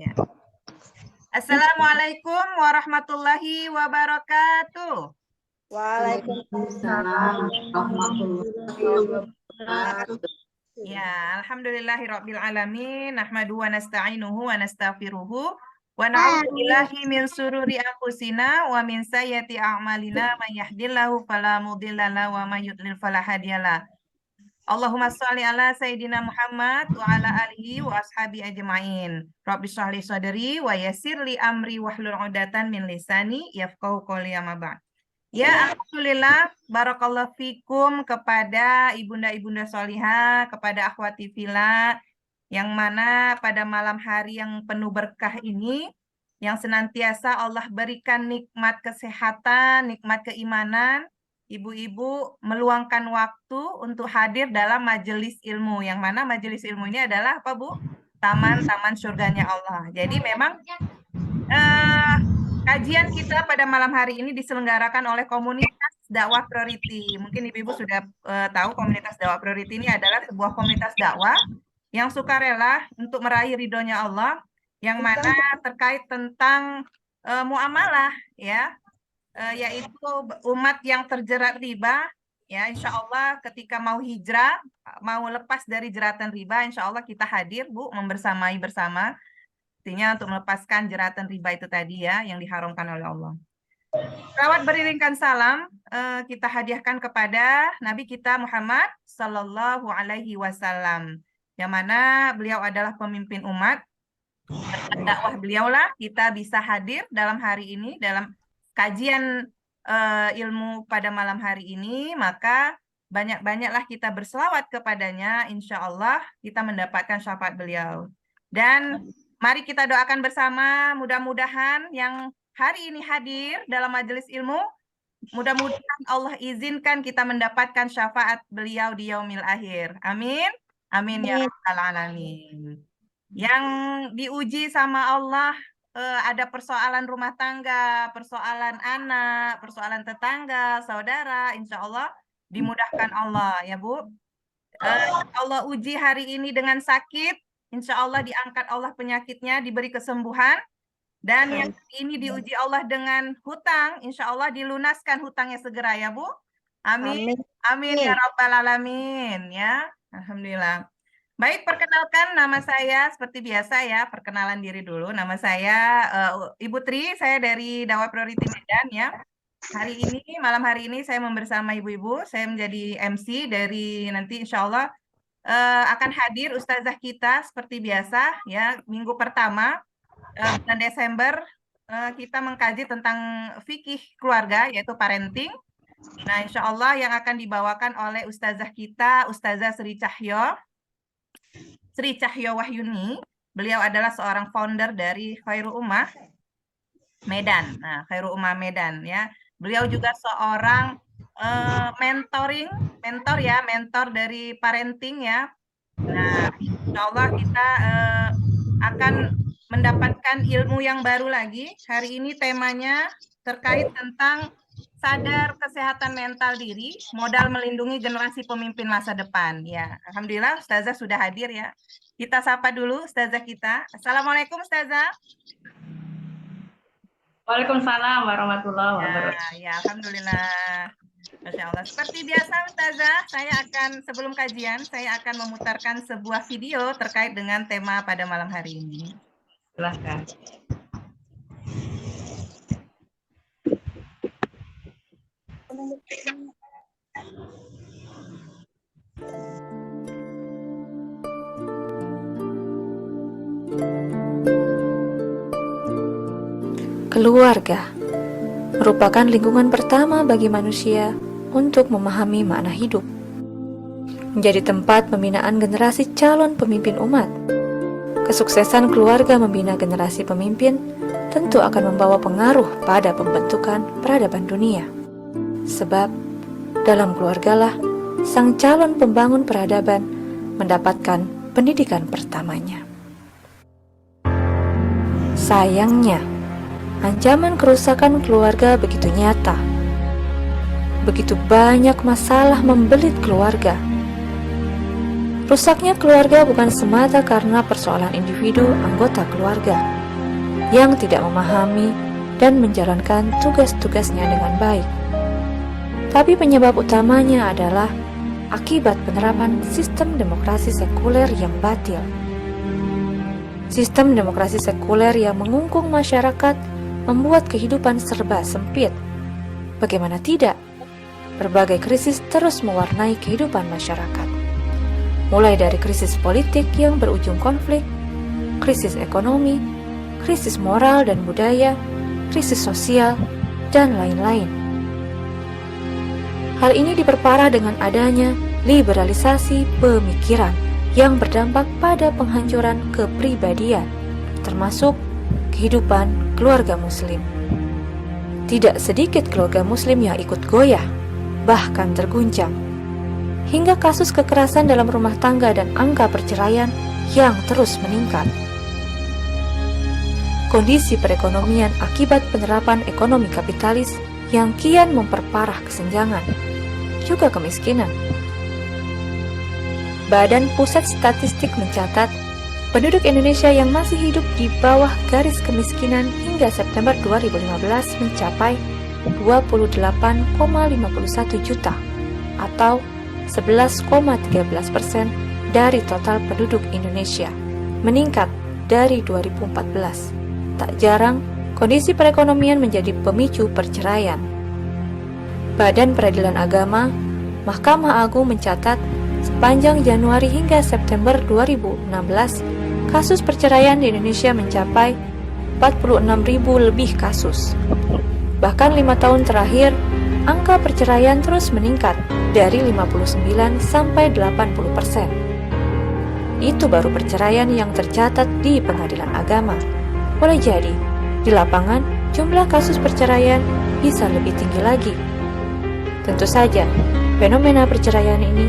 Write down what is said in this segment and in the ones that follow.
Ya. Assalamualaikum warahmatullahi wabarakatuh. Waalaikumsalam warahmatullahi wabarakatuh. Ya, alhamdulillahirabbil alamin, nahmadu wa nasta'inuhu wa nastaghfiruhu wa na'udzu billahi min sururi anfusina wa min sayyiati a'malina may yahdihillahu fala mudhilla lahu wa may yudlil fala hadiyalah. Allahumma sholli ala sayyidina Muhammad wa ala alihi wa ashabi ajmain. Rabbi shrah li sadri wa yassir li amri wahlul 'uqdatam min lisani yafqahu qawli amma ba'd. Ya, alhamdulillah, barakallahu fikum kepada ibunda-ibunda solihah, kepada akhwati fillah, yang mana pada malam hari yang penuh berkah ini, yang senantiasa Allah berikan nikmat kesehatan, nikmat keimanan, ibu-ibu meluangkan waktu untuk hadir dalam majelis ilmu, yang mana majelis ilmu ini adalah apa, Bu? Taman-taman surganya Allah. Jadi memang kajian kita pada malam hari ini diselenggarakan oleh komunitas dakwah priority. Mungkin ibu-ibu sudah tahu komunitas dakwah priority ini adalah sebuah komunitas dakwah yang sukarela untuk meraih ridhonya Allah, yang mana terkait tentang muamalah, ya, yaitu umat yang terjerat riba, ya, insya Allah ketika mau hijrah, mau lepas dari jeratan riba, insya Allah kita hadir, Bu, membersamai bersama. Artinya untuk melepaskan jeratan riba itu tadi ya, yang diharamkan oleh Allah. Rawat beriringkan salam kita hadiahkan kepada Nabi kita Muhammad Sallallahu Alaihi Wasallam, yang mana beliau adalah pemimpin umat. Dakwah beliaulah kita bisa hadir dalam hari ini, dalam kajian ilmu pada malam hari ini, maka banyak-banyaklah kita berselawat kepadanya, insya Allah kita mendapatkan syafaat beliau. Dan mari kita doakan bersama, mudah-mudahan yang hari ini hadir dalam majelis ilmu, mudah-mudahan Allah izinkan kita mendapatkan syafaat beliau di yaumil akhir. Amin. Amin ya rabbal alamin. Yang diuji sama Allah ada persoalan rumah tangga, persoalan anak, persoalan tetangga, saudara, insya Allah dimudahkan Allah ya Bu. Allah uji hari ini dengan sakit, insya Allah diangkat Allah penyakitnya, diberi kesembuhan. Dan yang ini diuji Allah dengan hutang, insya Allah dilunaskan hutangnya segera ya Bu. Amin. Amin ya rabbal alamin ya. Alhamdulillah. Baik, perkenalkan nama saya seperti biasa ya, perkenalan diri dulu. Nama saya Ibu Tri, saya dari Dakwah Priority Medan ya. Hari ini, malam hari ini saya membersama ibu-ibu, saya menjadi MC dari nanti insya Allah akan hadir ustazah kita seperti biasa ya, minggu pertama bulan Desember kita mengkaji tentang fikih keluarga yaitu parenting. Nah, insya Allah yang akan dibawakan oleh ustazah kita, Ustazah Sri Cahyo Wahyuni. Beliau adalah seorang founder dari Khairul Ummah Medan. Nah, Khairul Ummah Medan ya. Beliau juga seorang mentor dari parenting ya. Nah, insya Allah kita akan mendapatkan ilmu yang baru lagi. Hari ini temanya terkait tentang sadar kesehatan mental diri, modal melindungi generasi pemimpin masa depan. Ya, alhamdulillah Ustazah sudah hadir ya. Kita sapa dulu Ustazah kita. Assalamualaikum Ustazah. Waalaikumsalam warahmatullahi wabarakatuh. Ya, alhamdulillah. Masya Allah. Seperti biasa Ustazah, sebelum kajian, saya akan memutarkan sebuah video terkait dengan tema pada malam hari ini. Silahkan. Keluarga merupakan lingkungan pertama bagi manusia untuk memahami makna hidup. Menjadi tempat pembinaan generasi calon pemimpin umat. Kesuksesan keluarga membina generasi pemimpin tentu akan membawa pengaruh pada pembentukan peradaban dunia. Sebab dalam keluargalah sang calon pembangun peradaban mendapatkan pendidikan pertamanya. Sayangnya, ancaman kerusakan keluarga begitu nyata. Begitu banyak masalah membelit keluarga. Rusaknya keluarga bukan semata karena persoalan individu anggota keluarga yang tidak memahami dan menjalankan tugas-tugasnya dengan baik. Tapi penyebab utamanya adalah akibat penerapan sistem demokrasi sekuler yang batil. Sistem demokrasi sekuler yang mengungkung masyarakat membuat kehidupan serba sempit. Bagaimana tidak? Berbagai krisis terus mewarnai kehidupan masyarakat. Mulai dari krisis politik yang berujung konflik, krisis ekonomi, krisis moral dan budaya, krisis sosial, dan lain-lain. Hal ini diperparah dengan adanya liberalisasi pemikiran yang berdampak pada penghancuran kepribadian, termasuk kehidupan keluarga Muslim. Tidak sedikit keluarga Muslim yang ikut goyah, bahkan terguncang, hingga kasus kekerasan dalam rumah tangga dan angka perceraian yang terus meningkat. Kondisi perekonomian akibat penerapan ekonomi kapitalis yang kian memperparah kesenjangan, juga kemiskinan. Badan Pusat Statistik mencatat, penduduk Indonesia yang masih hidup di bawah garis kemiskinan hingga September 2015 mencapai 28,51 juta atau 11,13% dari total penduduk Indonesia, meningkat dari 2014. Tak jarang, kondisi perekonomian menjadi pemicu perceraian. Badan Peradilan Agama, Mahkamah Agung mencatat sepanjang Januari hingga September 2016, kasus perceraian di Indonesia mencapai 46.000 lebih kasus. Bahkan 5 tahun terakhir, angka perceraian terus meningkat dari 59 sampai 80%. Itu baru perceraian yang tercatat di Pengadilan Agama. Boleh jadi, di lapangan jumlah kasus perceraian bisa lebih tinggi lagi. Tentu saja, fenomena perceraian ini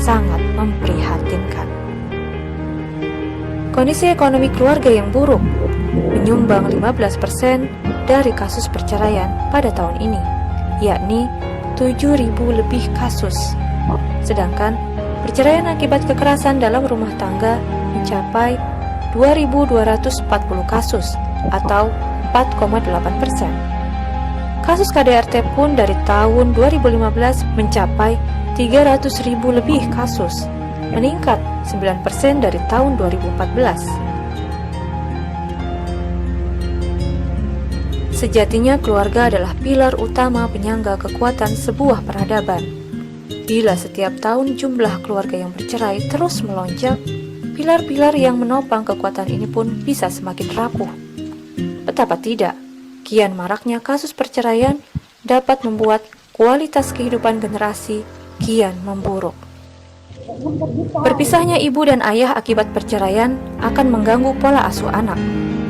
sangat memprihatinkan. Kondisi ekonomi keluarga yang buruk menyumbang 15% dari kasus perceraian pada tahun ini, yakni 7.000 lebih kasus. Sedangkan perceraian akibat kekerasan dalam rumah tangga mencapai 2.240 kasus atau 4,8%. Kasus KDRT pun dari tahun 2015 mencapai 300.000 lebih kasus, meningkat 9% dari tahun 2014. Sejatinya keluarga adalah pilar utama penyangga kekuatan sebuah peradaban. Bila setiap tahun jumlah keluarga yang bercerai terus melonjak, pilar-pilar yang menopang kekuatan ini pun bisa semakin rapuh. Betapa tidak, kian maraknya kasus perceraian dapat membuat kualitas kehidupan generasi kian memburuk. Berpisahnya ibu dan ayah akibat perceraian akan mengganggu pola asuh anak.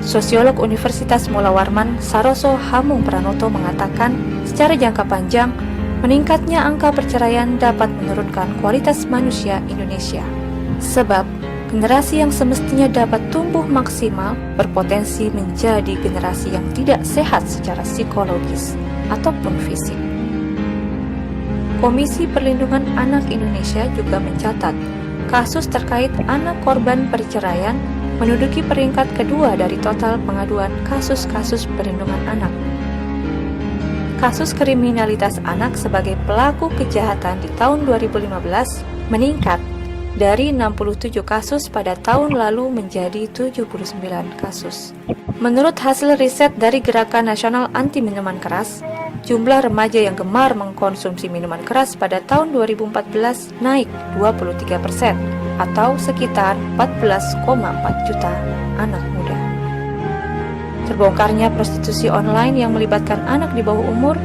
Sosiolog Universitas Mula Warman Saroso Hamung Pranoto mengatakan, secara jangka panjang, meningkatnya angka perceraian dapat menurunkan kualitas manusia Indonesia. Sebab, generasi yang semestinya dapat tumbuh maksimal berpotensi menjadi generasi yang tidak sehat secara psikologis ataupun fisik. Komisi Perlindungan Anak Indonesia juga mencatat, kasus terkait anak korban perceraian menduduki peringkat kedua dari total pengaduan kasus-kasus perlindungan anak. Kasus kriminalitas anak sebagai pelaku kejahatan di tahun 2015 meningkat dari 67 kasus pada tahun lalu menjadi 79 kasus. Menurut hasil riset dari Gerakan Nasional Anti Minuman Keras, jumlah remaja yang gemar mengkonsumsi minuman keras pada tahun 2014 naik 23% atau sekitar 14,4 juta anak muda. Terbongkarnya prostitusi online yang melibatkan anak di bawah umur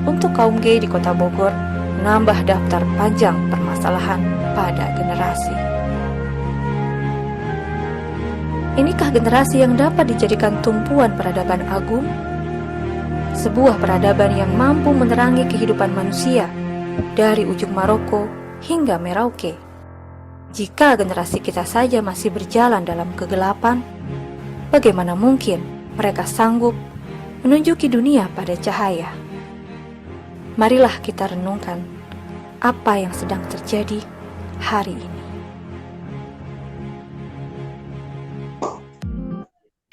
untuk kaum gay di Kota Bogor menambah daftar panjang permasalahan pada generasi. Inikah generasi yang dapat dijadikan tumpuan peradaban agung? Sebuah peradaban yang mampu menerangi kehidupan manusia dari ujung Maroko hingga Merauke. Jika generasi kita saja masih berjalan dalam kegelapan, bagaimana mungkin mereka sanggup menunjuki dunia pada cahaya? Marilah kita renungkan apa yang sedang terjadi hari ini.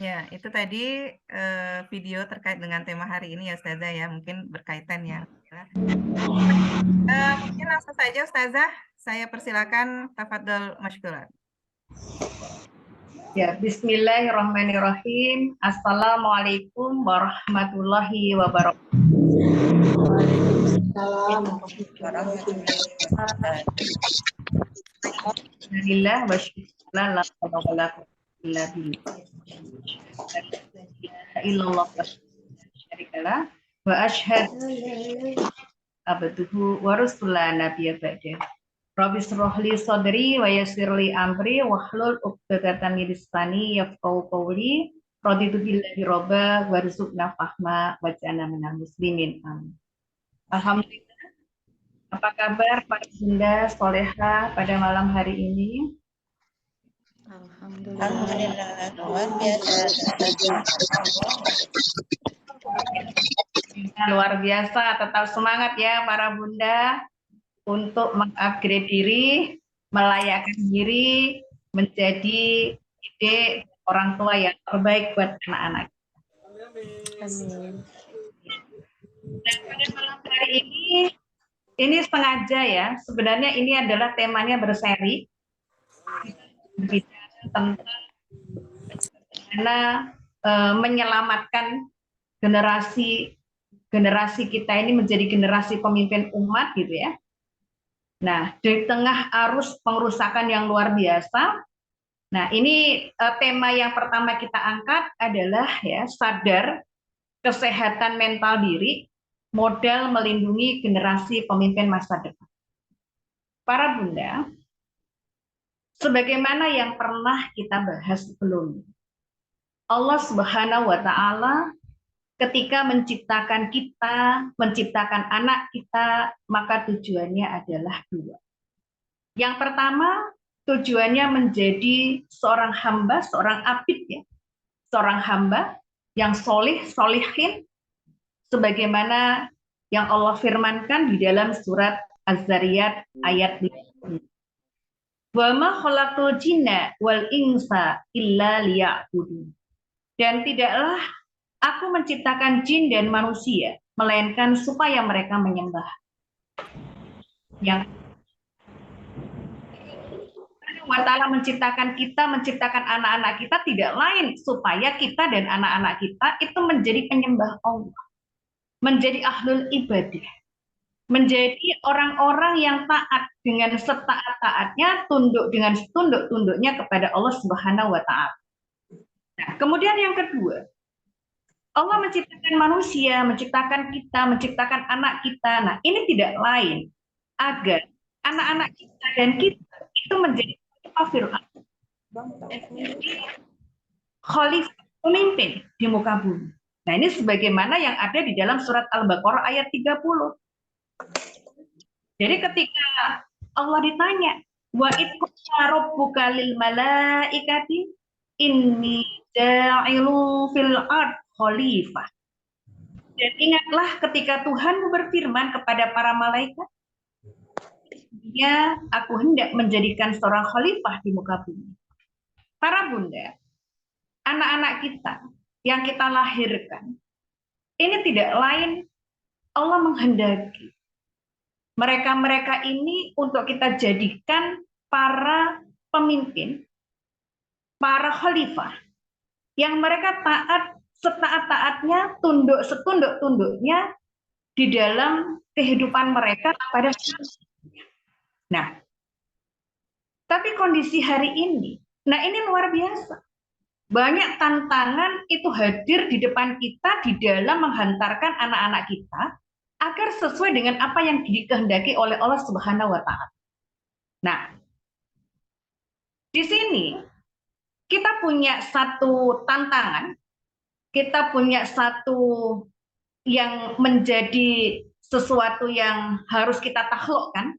Ya, itu tadi video terkait dengan tema hari ini ya Ustazah ya, mungkin berkaitan ya. Mungkin langsung saja Ustazah, saya persilakan tafadhol masykuran. Ya, bismillahirrahmanirrahim. Assalamualaikum warahmatullahi wabarakatuh. Alhamdulillah wa syukurillah la haula wa la quwwata illa billah. La illallah wa syarikalah wa asyhadu abduhu wa rasulan nabiyya ba'da. Rabbi shrahli sadri wa yassirli amri wahlul 'uqdatam min lisani yafqahu qawli. Raditu billahi robba warzuqna fahma waj'alna minal muslimin. Amin. Alhamdulillah. Apa kabar para bunda soleha pada malam hari ini? Alhamdulillah, luar biasa. Luar biasa, tetap semangat ya para bunda untuk mengupgrade diri, melayakkan diri menjadi ide orang tua yang terbaik buat anak-anak. Amin. Dan pada malam hari ini sengaja ya, sebenarnya ini adalah temanya berseri, berbicara tentang bagaimana menyelamatkan generasi kita ini menjadi generasi pemimpin umat gitu ya. Nah, di tengah arus pengerusakan yang luar biasa, nah ini tema yang pertama kita angkat adalah ya sadar kesehatan mental diri, modal melindungi generasi pemimpin masa depan. Para bunda, sebagaimana yang pernah kita bahas sebelumnya, Allah Subhanahu wa Ta'ala ketika menciptakan kita, menciptakan anak kita, maka tujuannya adalah dua. Yang pertama, tujuannya menjadi seorang hamba, seorang abid ya, seorang hamba yang solih, solihin, sebagaimana yang Allah firmankan di dalam surat Az-Zariyat ayat 50. Wa ma khalaqtul jinna wal insa illa liya'budun. Dan tidaklah aku menciptakan jin dan manusia, melainkan supaya mereka menyembah. Yang Allah Ta'ala menciptakan kita, menciptakan anak-anak kita tidak lain supaya kita dan anak-anak kita itu menjadi penyembah Allah, menjadi ahlul ibadah, menjadi orang-orang yang taat dengan setaat-taatnya, tunduk dengan setunduk-tunduknya kepada Allah Subhanahu wa Ta'ala. Nah, kemudian yang kedua, Allah menciptakan manusia, menciptakan kita, menciptakan anak kita. Nah, ini tidak lain agar anak-anak kita dan kita itu menjadi khalifah, pemimpin di muka bumi. Nah, ini sebagaimana yang ada di dalam surat Al-Baqarah ayat 30. Jadi ketika Allah ditanya, wa idqala rabbuka lil malaikati inni ja'ilu fil ard khalifah. Dan ingatlah ketika Tuhan berfirman kepada para malaikat, ya, aku hendak menjadikan seorang khalifah di muka bumi. Para bunda, anak-anak kita yang kita lahirkan, ini tidak lain Allah menghendaki mereka-mereka ini untuk kita jadikan para pemimpin, para khalifah, yang mereka taat setaat-taatnya, tunduk setunduk-tunduknya di dalam kehidupan mereka pada saat. Nah, tapi kondisi hari ini, nah ini luar biasa. Banyak tantangan itu hadir di depan kita di dalam menghantarkan anak-anak kita agar sesuai dengan apa yang dikehendaki oleh Allah Subhanahu wa Ta'ala. Nah, di sini kita punya satu tantangan, kita punya satu yang menjadi sesuatu yang harus kita taklukkan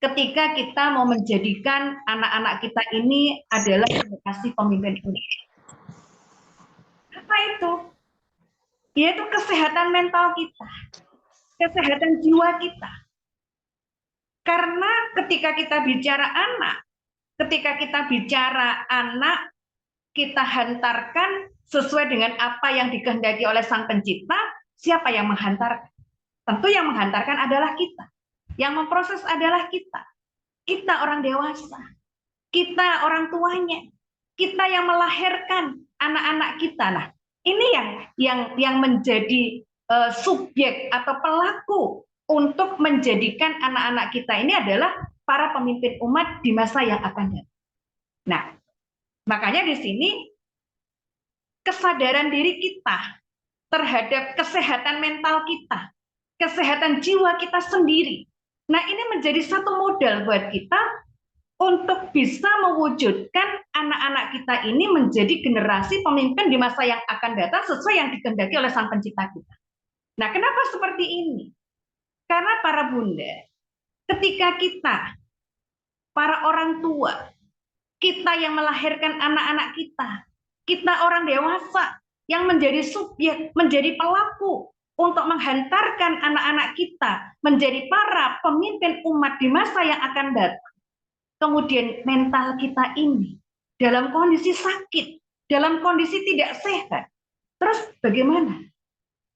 ketika kita mau menjadikan anak-anak kita ini adalah generasi pemimpin Indonesia. Apa itu? Yaitu kesehatan mental kita, kesehatan jiwa kita. Karena ketika kita bicara anak, kita hantarkan sesuai dengan apa yang dikehendaki oleh Sang Pencipta, siapa yang menghantarkan? Tentu yang menghantarkan adalah kita. Yang memproses adalah kita. Kita orang dewasa. Kita orang tuanya. Kita yang melahirkan anak-anak kita. Nah, ini yang menjadi subjek atau pelaku untuk menjadikan anak-anak kita ini adalah para pemimpin umat di masa yang akan datang. Nah, makanya di sini kesadaran diri kita terhadap kesehatan mental kita, kesehatan jiwa kita sendiri. Nah, ini menjadi satu modal buat kita untuk bisa mewujudkan anak-anak kita ini menjadi generasi pemimpin di masa yang akan datang sesuai yang dikehendaki oleh Sang Pencipta kita. Nah, kenapa seperti ini? Karena para bunda, ketika kita, para orang tua, kita yang melahirkan anak-anak kita orang dewasa yang menjadi subjek, menjadi pelaku untuk menghantarkan anak-anak kita menjadi para pemimpin umat di masa yang akan datang. Kemudian mental kita ini dalam kondisi sakit, dalam kondisi tidak sehat. Terus bagaimana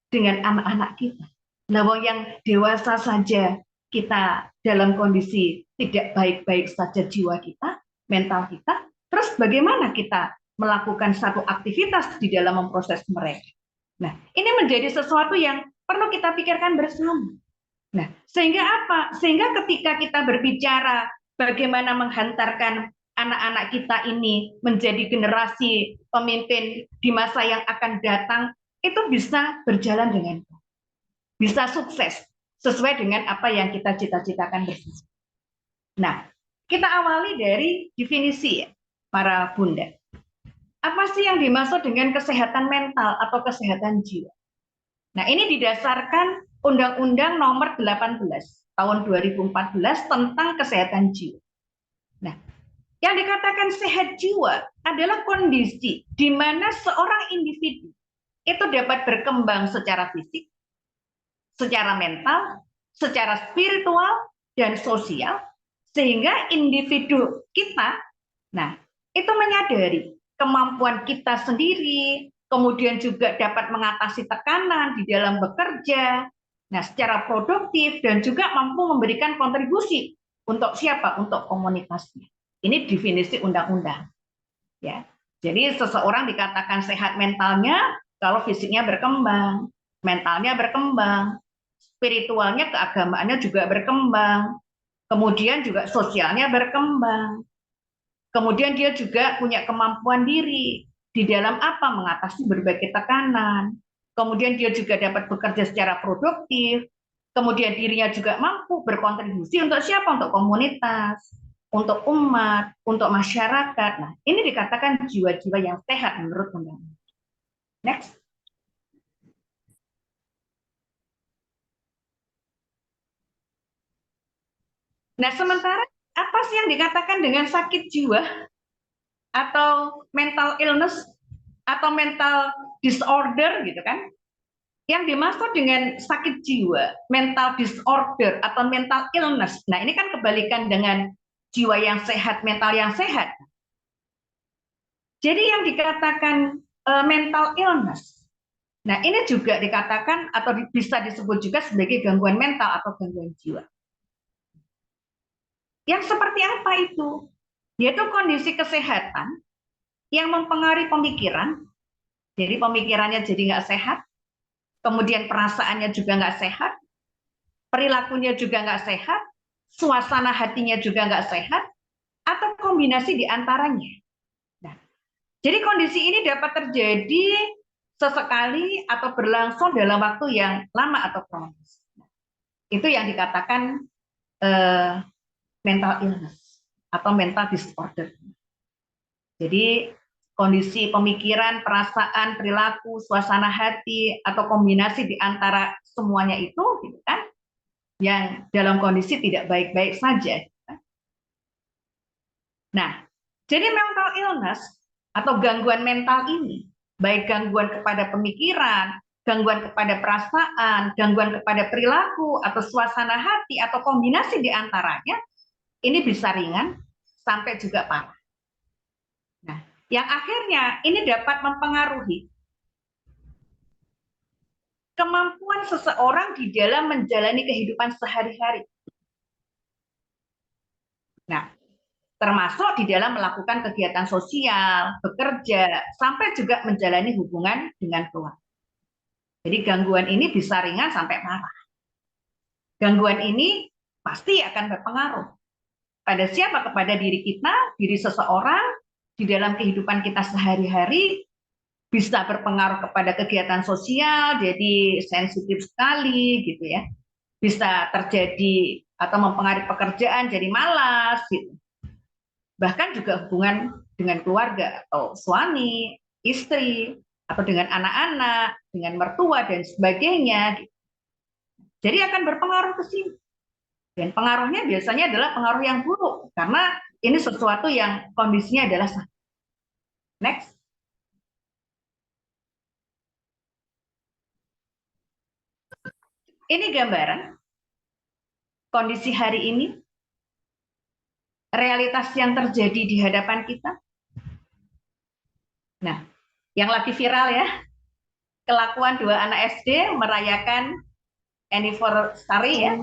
dengan anak-anak kita? Lawang yang dewasa saja kita dalam kondisi tidak baik-baik saja jiwa kita, mental kita. Terus bagaimana kita melakukan satu aktivitas di dalam memproses mereka? Nah, ini menjadi sesuatu yang perlu kita pikirkan bersama. Nah, sehingga apa? Sehingga ketika kita berbicara bagaimana menghantarkan anak-anak kita ini menjadi generasi pemimpin di masa yang akan datang, itu bisa berjalan dengan baik. Bisa sukses sesuai dengan apa yang kita cita-citakan bersama. Nah, kita awali dari definisi ya, para bunda. Apa sih yang dimaksud dengan kesehatan mental atau kesehatan jiwa? Nah, ini didasarkan Undang-Undang Nomor 18 tahun 2014 tentang kesehatan jiwa. Nah, yang dikatakan sehat jiwa adalah kondisi di mana seorang individu itu dapat berkembang secara fisik, secara mental, secara spiritual, dan sosial, sehingga individu kita, nah, itu menyadari kemampuan kita sendiri, kemudian juga dapat mengatasi tekanan di dalam bekerja, nah, secara produktif, dan juga mampu memberikan kontribusi untuk siapa? Untuk komunitasnya. Ini definisi undang-undang. Ya, jadi seseorang dikatakan sehat mentalnya kalau fisiknya berkembang, mentalnya berkembang, spiritualnya, keagamaannya juga berkembang, kemudian juga sosialnya berkembang, kemudian dia juga punya kemampuan diri di dalam apa? Mengatasi berbagai tekanan, kemudian dia juga dapat bekerja secara produktif, kemudian dirinya juga mampu berkontribusi untuk siapa? Untuk komunitas, untuk umat, untuk masyarakat. Nah, ini dikatakan jiwa-jiwa yang sehat menurut undang-undang. Next. Nah, sementara apa sih yang dikatakan dengan sakit jiwa atau mental illness atau mental disorder gitu kan? Yang dimaksud dengan sakit jiwa, mental disorder atau mental illness. Nah, ini kan kebalikan dengan jiwa yang sehat, mental yang sehat. Jadi yang dikatakan mental illness. Nah, ini juga dikatakan atau bisa disebut juga sebagai gangguan mental atau gangguan jiwa. Yang seperti apa itu? Yaitu kondisi kesehatan yang mempengaruhi pemikiran. Jadi pemikirannya jadi nggak sehat, kemudian perasaannya juga nggak sehat, perilakunya juga nggak sehat, suasana hatinya juga nggak sehat, atau kombinasi di antaranya. Nah, jadi kondisi ini dapat terjadi sesekali atau berlangsung dalam waktu yang lama atau kronis. Itu yang dikatakan mental illness atau mental disorder. Jadi kondisi pemikiran, perasaan, perilaku, suasana hati, atau kombinasi di antara semuanya itu, gitu kan, yang dalam kondisi tidak baik-baik saja. Nah, jadi mental illness atau gangguan mental ini, baik gangguan kepada pemikiran, gangguan kepada perasaan, gangguan kepada perilaku, atau suasana hati, atau kombinasi di antaranya, ini bisa ringan sampai juga parah. Nah, yang akhirnya ini dapat mempengaruhi kemampuan seseorang di dalam menjalani kehidupan sehari-hari. Nah, termasuk di dalam melakukan kegiatan sosial, bekerja, sampai juga menjalani hubungan dengan keluarga. Jadi gangguan ini bisa ringan sampai parah. Gangguan ini pasti akan berpengaruh pada siapa? Kepada diri kita, diri seseorang, di dalam kehidupan kita sehari-hari, bisa berpengaruh kepada kegiatan sosial, jadi sensitif sekali gitu ya. Bisa terjadi atau mempengaruhi pekerjaan, jadi malas gitu. Bahkan juga hubungan dengan keluarga atau suami, istri, atau dengan anak-anak, dengan mertua dan sebagainya. Jadi akan berpengaruh ke sini. Dan pengaruhnya biasanya adalah pengaruh yang buruk karena ini sesuatu yang kondisinya adalah sakit. Next. Ini gambaran kondisi hari ini, realitas yang terjadi di hadapan kita. Nah, yang lagi viral ya, kelakuan dua anak SD merayakan anniversary ya.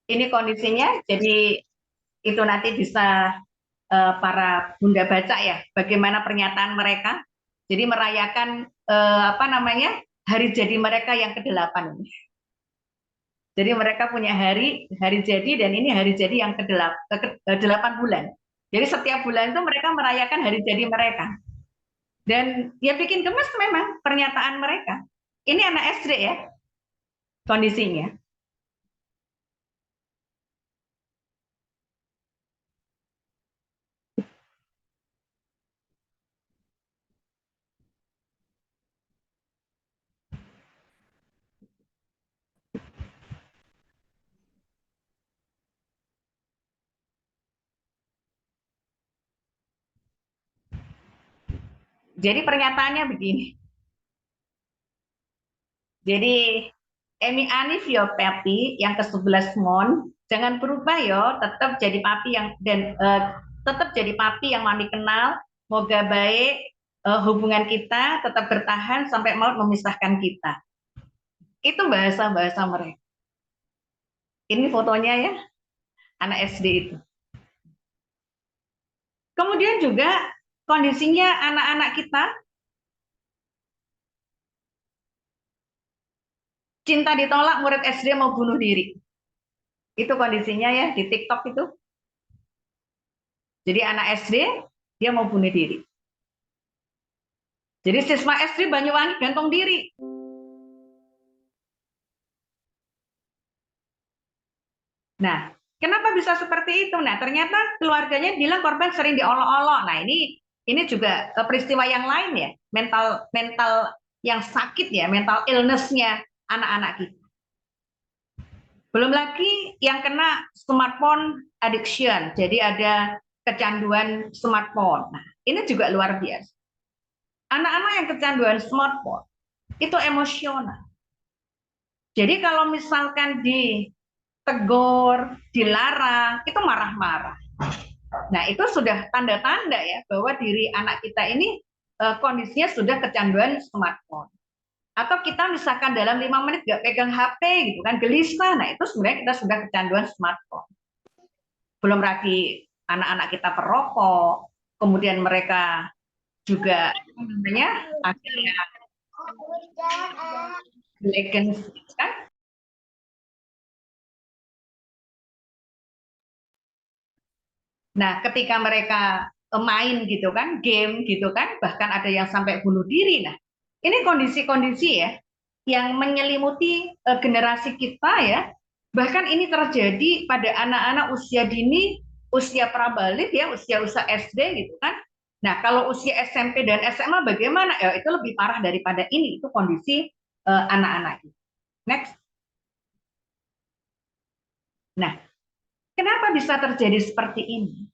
Ini kondisinya, jadi itu nanti bisa para bunda baca ya, bagaimana pernyataan mereka. Jadi merayakan hari jadi mereka yang ke-8. Jadi mereka punya hari jadi dan ini hari jadi yang ke-8 bulan. Jadi setiap bulan itu mereka merayakan hari jadi mereka. Dan ya bikin gemes memang pernyataan mereka. Ini anak SD ya kondisinya. Jadi pernyataannya begini. Jadi Emi Anif yo papi yang ke-11 mon, jangan berubah yo, tetap jadi papi tetap jadi papi yang mami kenal. Moga baik hubungan kita tetap bertahan sampai maut memisahkan kita. Itu bahasa-bahasa mereka. Ini fotonya ya, anak SD itu. Kemudian juga kondisinya anak-anak kita cinta ditolak, murid SD mau bunuh diri. Itu kondisinya ya di TikTok itu. Jadi anak SD dia mau bunuh diri. Jadi siswa SD Banyuwangi gantung diri. Nah, kenapa bisa seperti itu? Nah, ternyata keluarganya bilang korban sering diolok-olok. Nah, ini juga peristiwa yang lain ya, mental yang sakit ya, mental illness-nya anak-anak kita. Belum lagi yang kena smartphone addiction, jadi ada kecanduan smartphone. Nah, ini juga luar biasa. Anak-anak yang kecanduan smartphone itu emosional. Jadi kalau misalkan ditegur, dilarang, itu marah-marah. Nah, itu sudah tanda-tanda ya bahwa diri anak kita ini kondisinya sudah kecanduan smartphone. Atau kita misalkan dalam 5 menit nggak pegang HP gitu kan, gelisah. Nah, itu sebenarnya kita sudah kecanduan smartphone. Belum lagi anak-anak kita perokok, kemudian mereka juga akhirnya kan. Nah, ketika mereka main gitu kan, game gitu kan, bahkan ada yang sampai bunuh diri. Nah, ini kondisi-kondisi ya yang menyelimuti generasi kita ya. Bahkan ini terjadi pada anak-anak usia dini, usia prabalik ya, usia-usia SD gitu kan. Nah, kalau usia SMP dan SMA bagaimana? Ya, itu lebih parah daripada ini. Itu kondisi anak-anak. Next. Nah, kenapa bisa terjadi seperti ini?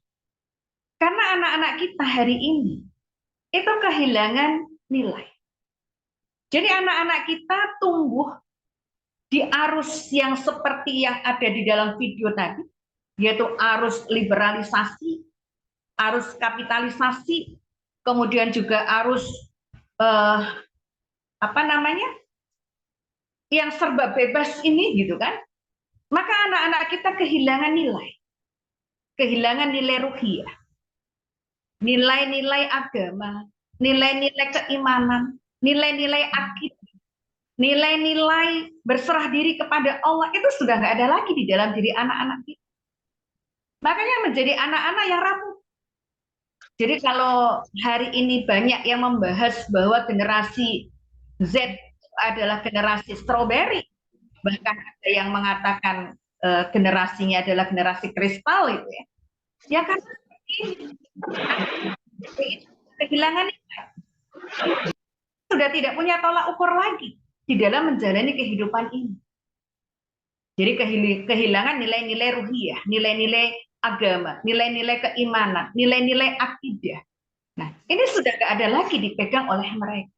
Karena anak-anak kita hari ini itu kehilangan nilai. Jadi anak-anak kita tumbuh di arus yang seperti yang ada di dalam video tadi, yaitu arus liberalisasi, arus kapitalisasi, kemudian juga arus apa namanya, yang serba bebas ini gitu kan, maka anak-anak kita kehilangan nilai ruhiyah, nilai-nilai agama, nilai-nilai keimanan, nilai-nilai akidah, nilai-nilai berserah diri kepada Allah itu sudah nggak ada lagi di dalam diri anak-anak kita. Makanya menjadi anak-anak yang rapuh. Jadi kalau hari ini banyak yang membahas bahwa generasi Z adalah generasi strawberry, bahkan ada yang mengatakan generasinya adalah generasi kristal itu ya. Ya kan kehilangan sudah tidak punya tolak ukur lagi di dalam menjalani kehidupan ini. Jadi kehilangan nilai-nilai ruhiyah, nilai-nilai agama, nilai-nilai keimanan, nilai-nilai akidah. Nah, ini sudah nggak ada lagi dipegang oleh mereka.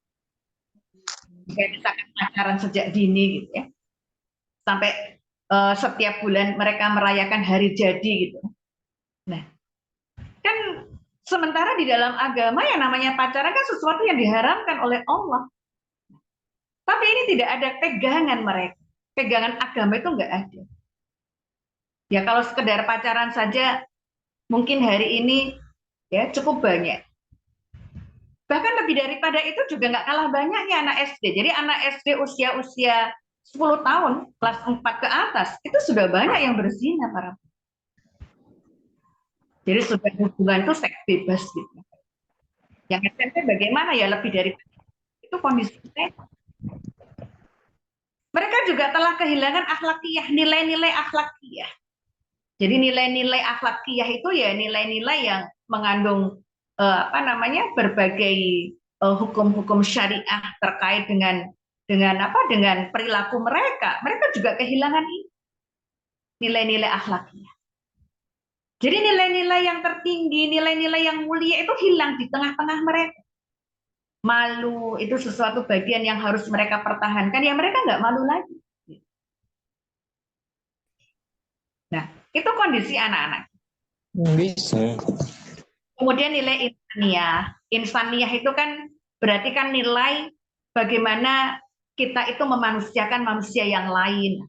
Kayak misalkan pacaran sejak dini gitu ya, sampai setiap bulan mereka merayakan hari jadi gitu. Nah, kan sementara di dalam agama yang namanya pacaran kan sesuatu yang diharamkan oleh Allah. Tapi ini tidak ada pegangan mereka. Pegangan agama itu nggak ada. Ya kalau sekedar pacaran saja mungkin hari ini ya cukup banyak. Bahkan lebih daripada itu juga nggak kalah banyaknya anak SD. Jadi anak SD usia 10 tahun, kelas 4 ke atas, itu sudah banyak yang berzina para. Jadi sudah hubungan itu seks bebas gitu. Yang SMP bagaimana ya lebih dari itu kondisinya. Mereka juga telah kehilangan akhlakiyah, nilai-nilai akhlakiyah. Jadi nilai-nilai akhlakiyah itu ya nilai-nilai yang mengandung berbagai hukum-hukum syariah terkait dengan perilaku mereka. Mereka juga kehilangan ini nilai-nilai akhlakiyah. Jadi nilai-nilai yang tertinggi, nilai-nilai yang mulia itu hilang di tengah-tengah mereka. Malu itu sesuatu bagian yang harus mereka pertahankan, ya mereka nggak malu lagi. Nah, itu kondisi anak-anak. Bisa. Kemudian nilai insaniyah. Insaniyah itu kan berarti kan nilai bagaimana kita itu memanusiakan manusia yang lain.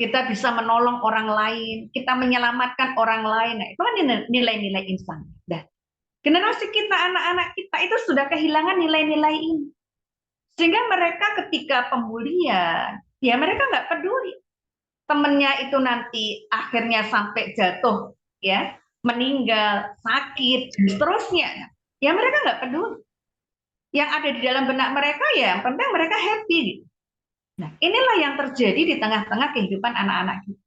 Kita bisa menolong orang lain, kita menyelamatkan orang lain. Nah, itu kan nilai-nilai insan. Nah, generasi kita, anak-anak kita itu sudah kehilangan nilai-nilai ini. Sehingga mereka ketika pemulihan, ya mereka nggak peduli. Temennya itu nanti akhirnya sampai jatuh, ya meninggal, sakit, dan seterusnya. Ya mereka nggak peduli. Yang ada di dalam benak mereka ya yang penting mereka happy. Nah, inilah yang terjadi di tengah-tengah kehidupan anak-anak kita.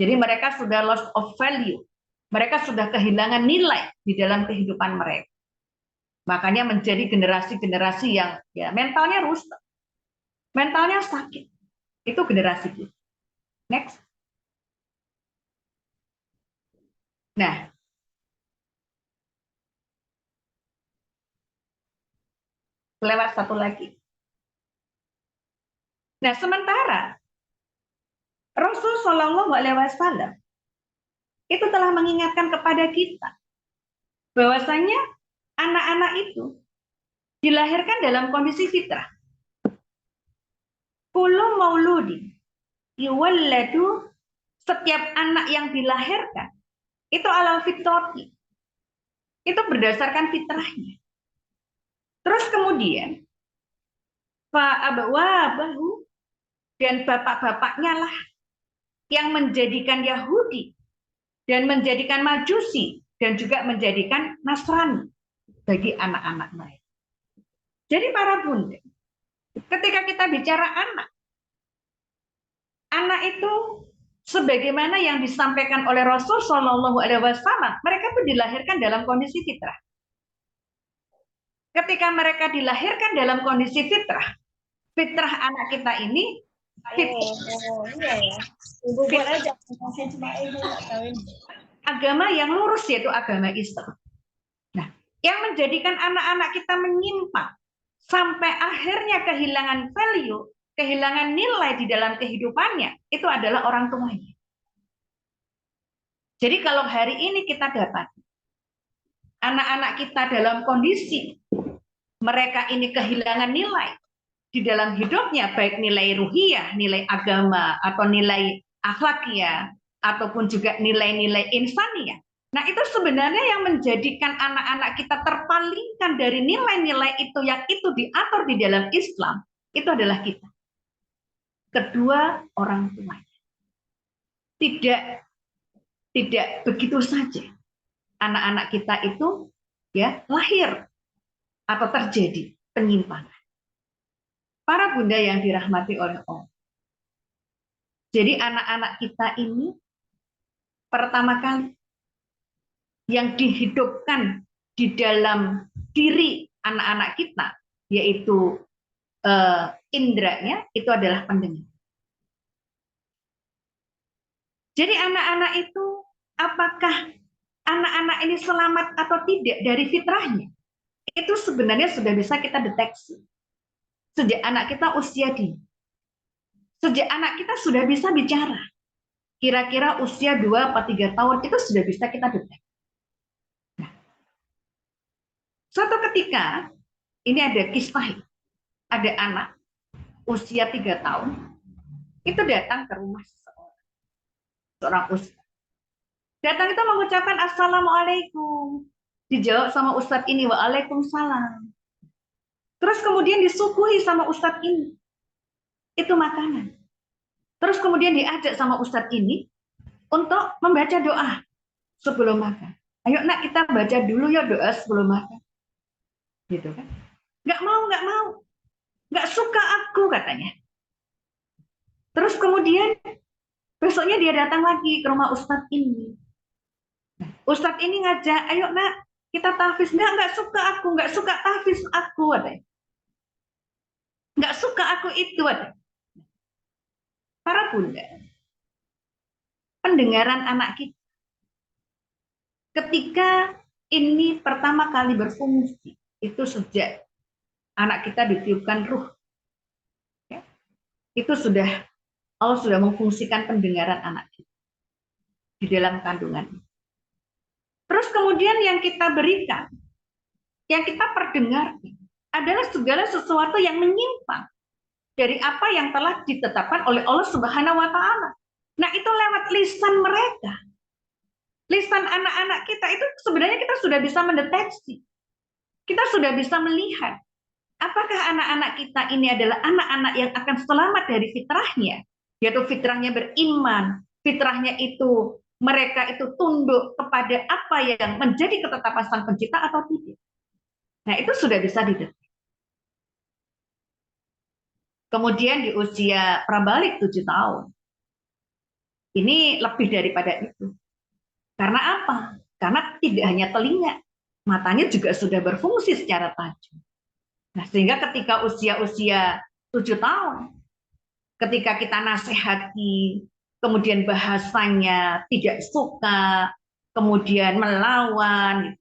Jadi mereka sudah loss of value. Mereka sudah kehilangan nilai di dalam kehidupan mereka. Makanya menjadi generasi-generasi yang ya mentalnya rusak. Mentalnya sakit. Itu generasi kita. Next. Nah, lewat satu lagi. Nah, sementara Rasul Shallallahu Alaihi Wasallam itu telah mengingatkan kepada kita bahwasanya anak-anak itu dilahirkan dalam kondisi fitrah. Kullu mauludi yuwalladu, setiap anak yang dilahirkan itu alal fitrati. Itu berdasarkan fitrahnya. Terus kemudian fa abawahu, dan bapak-bapaknya lah yang menjadikan Yahudi dan menjadikan Majusi dan juga menjadikan Nasrani bagi anak-anak mereka. Jadi para bunda, ketika kita bicara anak itu sebagaimana yang disampaikan oleh Rasul Shallallahu Alaihi Wasallam, mereka itu dilahirkan dalam kondisi fitrah. Ketika mereka dilahirkan dalam kondisi fitrah, fitrah anak kita ini agama yang lurus, yaitu agama Islam. Nah, yang menjadikan anak-anak kita menyimpang sampai akhirnya kehilangan value, kehilangan nilai di dalam kehidupannya, itu adalah orang tuanya. Jadi kalau hari ini kita dapat anak-anak kita dalam kondisi mereka ini kehilangan nilai di dalam hidupnya, baik nilai ruhiyah, nilai agama, atau nilai akhlakiyah, ataupun juga nilai-nilai insaniyah. Nah, itu sebenarnya yang menjadikan anak-anak kita terpalingkan dari nilai-nilai itu yang itu diatur di dalam Islam, itu adalah kita. Kedua orang tua. Tidak begitu saja anak-anak kita itu ya lahir atau terjadi penyimpangan. Para bunda yang dirahmati oleh Allah. Jadi anak-anak kita ini pertama kali yang dihidupkan di dalam diri anak-anak kita, yaitu indranya, itu adalah pendengar. Jadi anak-anak itu, apakah anak-anak ini selamat atau tidak dari fitrahnya? Itu sebenarnya sudah bisa kita deteksi. Sejak anak kita usia dini. Sejak anak kita sudah bisa bicara. Kira-kira usia 2 atau 3 tahun itu sudah bisa kita deteksi. Nah, suatu ketika, ini ada kisah. Ada anak usia 3 tahun, itu datang ke rumah seorang ustadz. Datang itu mengucapkan Assalamualaikum. Dijawab sama ustadz ini, Waalaikumsalam. Terus kemudian disuguhi sama ustadz ini. Itu makanan. Terus kemudian diajak sama ustadz ini untuk membaca doa sebelum makan. Ayo nak, kita baca dulu ya doa sebelum makan. Gitu kan. Nggak mau. Nggak suka aku, katanya. Terus kemudian besoknya dia datang lagi ke rumah ustadz ini. Ustadz ini ngajak, ayo nak, kita tahfiz. Nggak suka aku, nggak suka tahfiz aku, katanya. Nggak suka aku itu, katanya. Para bunda, pendengaran anak kita ketika ini pertama kali berfungsi, itu sejak anak kita ditiupkan ruh. Ya, itu Allah sudah memfungsikan pendengaran anak kita di dalam kandungan. Terus kemudian yang kita berikan, yang kita perdengarkan adalah segala sesuatu yang menyimpang dari apa yang telah ditetapkan oleh Allah Subhanahu wa Ta'ala. Nah, itu lewat lisan mereka. Lisan anak-anak kita itu sebenarnya kita sudah bisa mendeteksi. Kita sudah bisa melihat apakah anak-anak kita ini adalah anak-anak yang akan selamat dari fitrahnya, yaitu fitrahnya beriman, fitrahnya itu mereka itu tunduk kepada apa yang menjadi ketetapan Sang Pencipta atau tidak. Nah, itu sudah bisa dideteksi. Kemudian di usia prabalik 7 tahun, ini lebih daripada itu. Karena apa? Karena tidak hanya telinga, matanya juga sudah berfungsi secara tajam. Nah, sehingga ketika usia-usia 7 tahun, ketika kita nasihati, kemudian bahasanya tidak suka, kemudian melawan,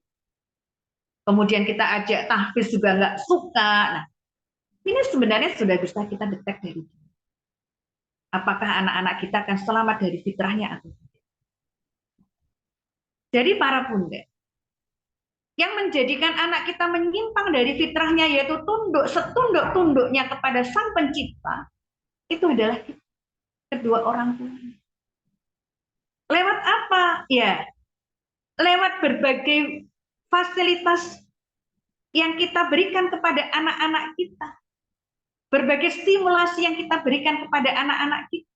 kemudian kita ajak tahfiz juga nggak suka. Nah, ini sebenarnya sudah bisa kita detek dari diri. Apakah anak-anak kita akan selamat dari fitrahnya atau tidak. Jadi para bunda, yang menjadikan anak kita menyimpang dari fitrahnya, yaitu tunduk setunduk-tunduknya kepada Sang Pencipta, itu adalah kedua orang tua. Lewat apa? Ya, lewat berbagai fasilitas yang kita berikan kepada anak-anak kita. Berbagai stimulasi yang kita berikan kepada anak-anak kita.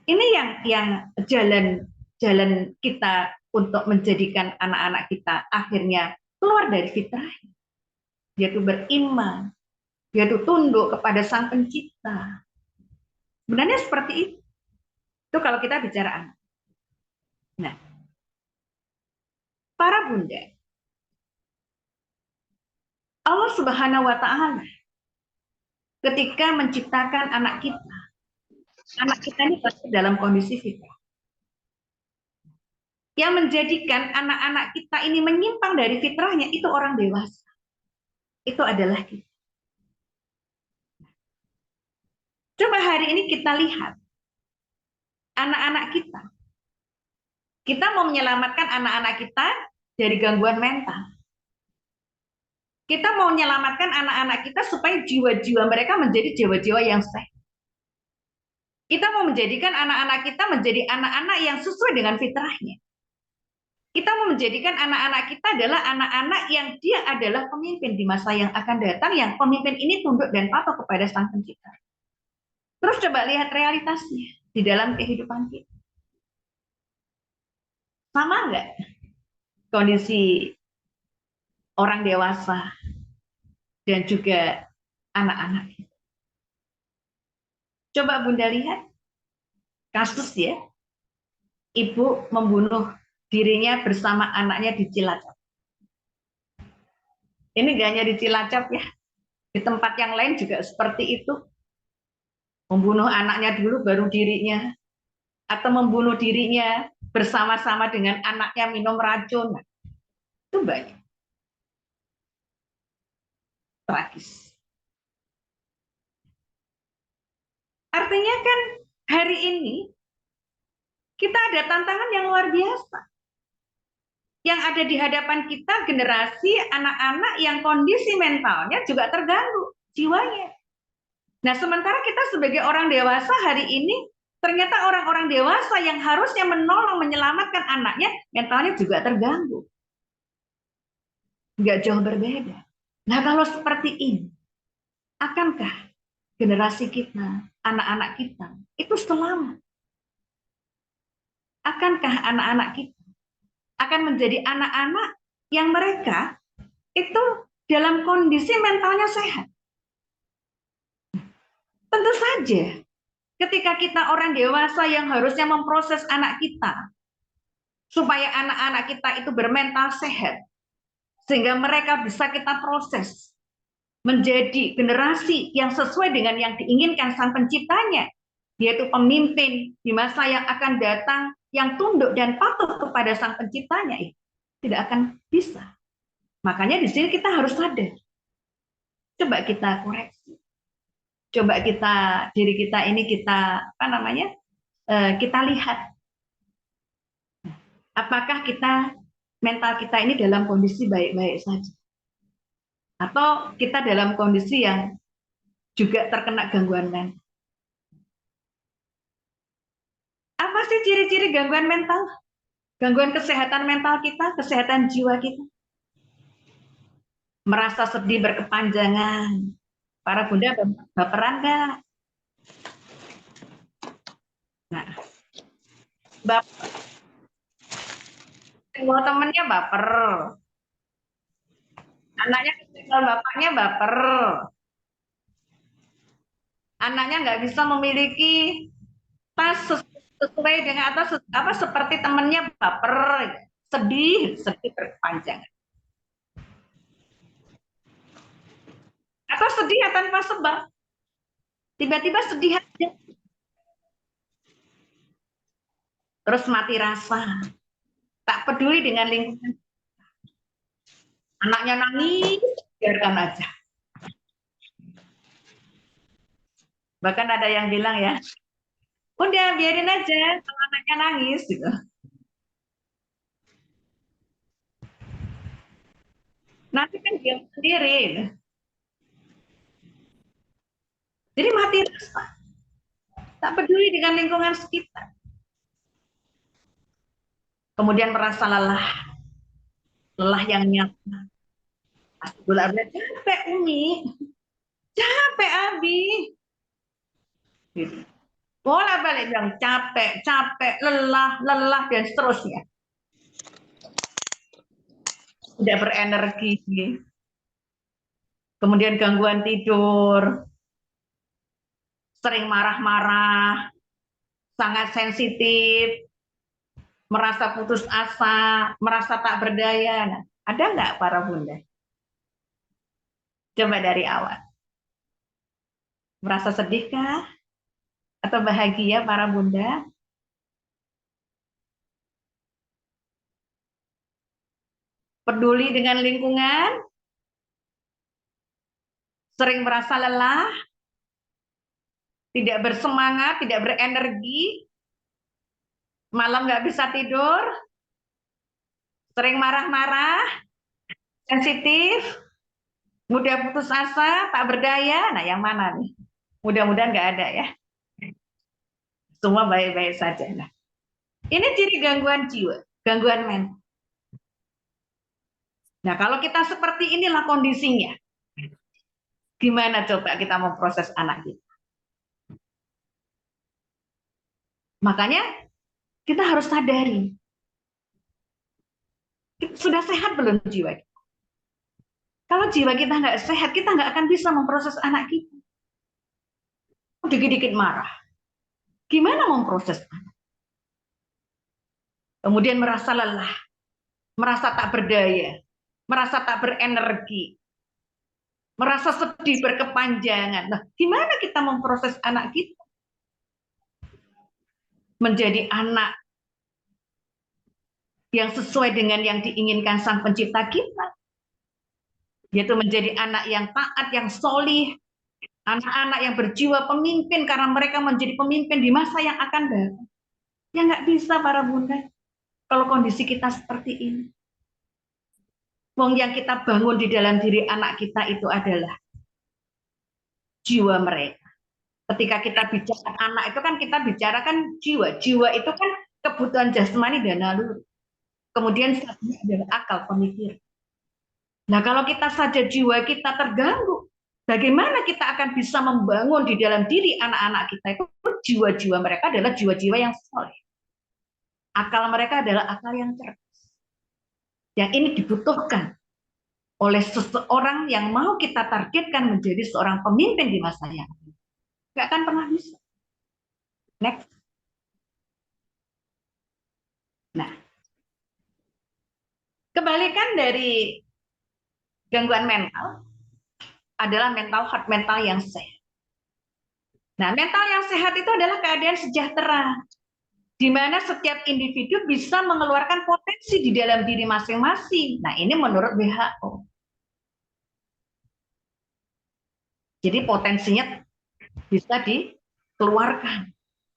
Ini yang jalan kita untuk menjadikan anak-anak kita akhirnya keluar dari fitrah, yaitu beriman, yaitu tunduk kepada Sang Pencipta. Sebenarnya seperti itu. Itu kalau kita bicara anak. Nah, para bunda, Allah Subhanahu wa Ta'ala ketika menciptakan anak kita ini pasti dalam kondisi fitrah. Yang menjadikan anak-anak kita ini menyimpang dari fitrahnya itu orang dewasa. Itu adalah kita. Coba hari ini kita lihat anak-anak kita. Kita mau menyelamatkan anak-anak kita dari gangguan mental. Kita mau menyelamatkan anak-anak kita supaya jiwa-jiwa mereka menjadi jiwa-jiwa yang sehat. Kita mau menjadikan anak-anak kita menjadi anak-anak yang sesuai dengan fitrahnya. Kita mau menjadikan anak-anak kita adalah anak-anak yang dia adalah pemimpin di masa yang akan datang, yang pemimpin ini tunduk dan patuh kepada Sang Pencipta. Terus coba lihat realitasnya di dalam kehidupan kita. Sama nggak kondisi orang dewasa dan juga anak-anak? Coba Bunda lihat kasus ya, ibu membunuh dirinya bersama anaknya di Cilacap. Ini nggak hanya di Cilacap ya, di tempat yang lain juga seperti itu. Membunuh anaknya dulu baru dirinya, atau membunuh dirinya bersama-sama dengan anaknya minum racun. Itu banyak. Tragis. Artinya kan hari ini kita ada tantangan yang luar biasa. Yang ada di hadapan kita generasi anak-anak yang kondisi mentalnya juga terganggu jiwanya. Nah, sementara kita sebagai orang dewasa hari ini ternyata orang-orang dewasa yang harusnya menolong menyelamatkan anaknya mentalnya juga terganggu. Nggak jauh berbeda. Nah, kalau seperti ini, akankah generasi kita, anak-anak kita, itu selamat? Akankah anak-anak kita akan menjadi anak-anak yang mereka itu dalam kondisi mentalnya sehat? Tentu saja, ketika kita orang dewasa yang harusnya memproses anak kita, supaya anak-anak kita itu bermental sehat, sehingga mereka bisa kita proses menjadi generasi yang sesuai dengan yang diinginkan Sang Penciptanya, yaitu pemimpin di masa yang akan datang yang tunduk dan patuh kepada Sang Penciptanya, tidak akan bisa. Makanya di sini kita harus sadar. Coba kita koreksi. Coba kita diri kita ini kita kita lihat. Apakah kita mental kita ini dalam kondisi baik-baik saja? Atau kita dalam kondisi yang juga terkena gangguan mental? Apa sih ciri-ciri gangguan mental? Gangguan kesehatan mental kita, kesehatan jiwa kita. Merasa sedih berkepanjangan. Para bunda baperan nggak? Nah, baper. Kalau temennya baper. Anaknya ketinggalan bapaknya baper. Anaknya nggak bisa memiliki tas sesuai dengan atau seperti temennya baper, sedih berkepanjangan. Atau sedih tanpa sebab. Tiba-tiba sedih aja. Terus mati rasa. Tak peduli dengan lingkungan. Anaknya nangis, biarkan aja. Bahkan ada yang bilang ya, udah biarin aja kalau anaknya nangis gitu. Nanti kan diam sendiri. Jadi mati rasa. Tak peduli dengan lingkungan sekitar. Kemudian merasa lelah. Lelah yang nyata. Pasti bolak-balik, capek Umi. Capek Abi. Gitu. Bolak-balik bilang capek, lelah, dan seterusnya. Tidak berenergi. Kemudian gangguan tidur. Sering marah-marah. Sangat sensitif. Merasa putus asa. Merasa tak berdaya. Nah, ada nggak para bunda? Coba dari awal. Merasa sedihkah? Atau bahagia para bunda? Peduli dengan lingkungan? Sering merasa lelah? Tidak bersemangat, tidak berenergi? Malam nggak bisa tidur? Sering marah-marah, sensitif, mudah putus asa, tak berdaya. Nah, yang mana nih? Mudah-mudahan nggak ada ya. Semua baik-baik saja. Nah, ini ciri gangguan jiwa, gangguan mental. Nah, kalau kita seperti inilah kondisinya, gimana coba kita memproses anak kita? Makanya kita harus sadari, sudah sehat belum jiwa kita? Kalau jiwa kita nggak sehat, kita nggak akan bisa memproses anak kita. Dikit-dikit marah. Gimana memproses anak? Kemudian merasa lelah, merasa tak berdaya, merasa tak berenergi, merasa sedih berkepanjangan. Nah, gimana kita memproses anak kita? Menjadi anak yang sesuai dengan yang diinginkan Sang Pencipta kita. Yaitu menjadi anak yang taat, yang solih, anak-anak yang berjiwa pemimpin karena mereka menjadi pemimpin di masa yang akan datang. Ya nggak bisa para bunda kalau kondisi kita seperti ini. Wong yang kita bangun di dalam diri anak kita itu adalah jiwa mereka. Ketika kita bicara anak itu kan kita bicarakan jiwa. Jiwa itu kan kebutuhan jasmani dan naluri. Kemudian satunya adalah akal pemikir. Nah, kalau kita saja jiwa kita terganggu, bagaimana kita akan bisa membangun di dalam diri anak-anak kita itu jiwa-jiwa mereka adalah jiwa-jiwa yang soleh. Akal mereka adalah akal yang cerdas. Yang ini dibutuhkan oleh seseorang yang mau kita targetkan menjadi seorang pemimpin di masa yang akan. Nggak akan pernah bisa. Next. Nah, kebalikan dari gangguan mental adalah mental health, mental yang sehat. Nah, mental yang sehat itu adalah keadaan sejahtera, di mana setiap individu bisa mengeluarkan potensi di dalam diri masing-masing. Nah, ini menurut WHO. Jadi potensinya bisa dikeluarkan.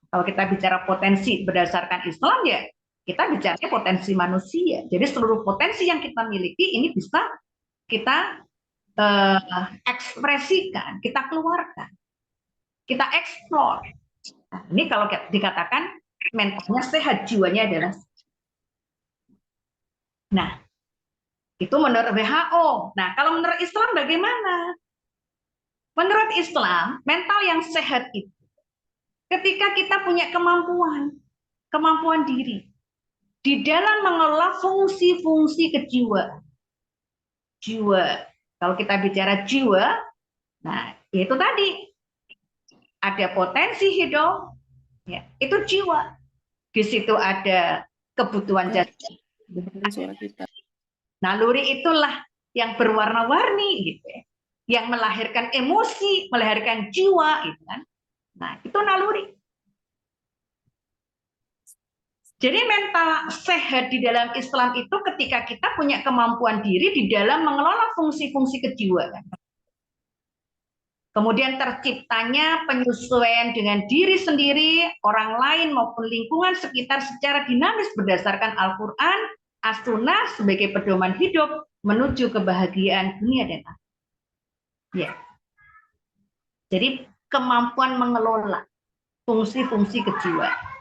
Kalau kita bicara potensi berdasarkan Islam ya, kita bicara potensi manusia. Jadi seluruh potensi yang kita miliki ini bisa kita ekspresikan, kita keluarkan, kita eksplor. Nah, ini kalau dikatakan mentalnya sehat, jiwanya adalah. Nah, itu menurut WHO. Nah, kalau menurut Islam bagaimana? Menurut Islam, mental yang sehat itu ketika kita punya kemampuan diri di dalam mengelola fungsi-fungsi kejiwaan. Jiwa. Kalau kita bicara jiwa, nah itu tadi ada potensi hidup, ya, itu jiwa. Di situ ada kebutuhan jasmani. Naluri itulah yang berwarna-warni, gitu ya, yang melahirkan emosi, melahirkan jiwa, gitu kan. Nah itu naluri. Jadi mental sehat di dalam Islam itu ketika kita punya kemampuan diri di dalam mengelola fungsi-fungsi kejiwaan. Kemudian terciptanya penyesuaian dengan diri sendiri, orang lain maupun lingkungan sekitar secara dinamis berdasarkan Al-Quran, As-Sunnah sebagai pedoman hidup menuju kebahagiaan dunia dan akhirat. Ya. Jadi kemampuan mengelola fungsi-fungsi kejiwaan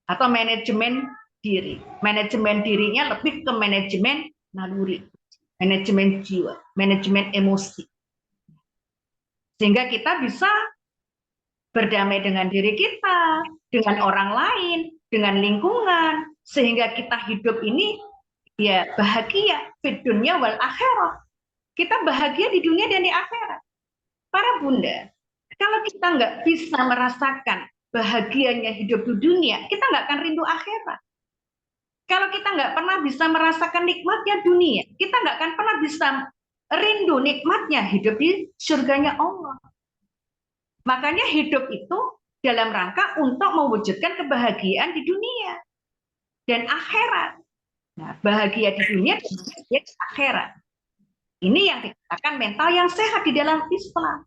atau manajemen diri. Manajemen dirinya lebih ke manajemen naluri, manajemen jiwa, manajemen emosi. Sehingga kita bisa berdamai dengan diri kita, dengan orang lain, dengan lingkungan, sehingga kita hidup ini ya bahagia di dunia wal akhirat. Kita bahagia di dunia dan di akhirat. Para bunda, kalau kita nggak bisa merasakan bahagianya hidup di dunia, kita nggak akan rindu akhirat. Kalau kita nggak pernah bisa merasakan nikmatnya dunia, kita nggak akan pernah bisa rindu nikmatnya hidup di surganya Allah. Makanya hidup itu dalam rangka untuk mewujudkan kebahagiaan di dunia dan akhirat. Nah, bahagia di dunia dan bahagia di akhirat. Ini yang dikatakan mental yang sehat di dalam Islam.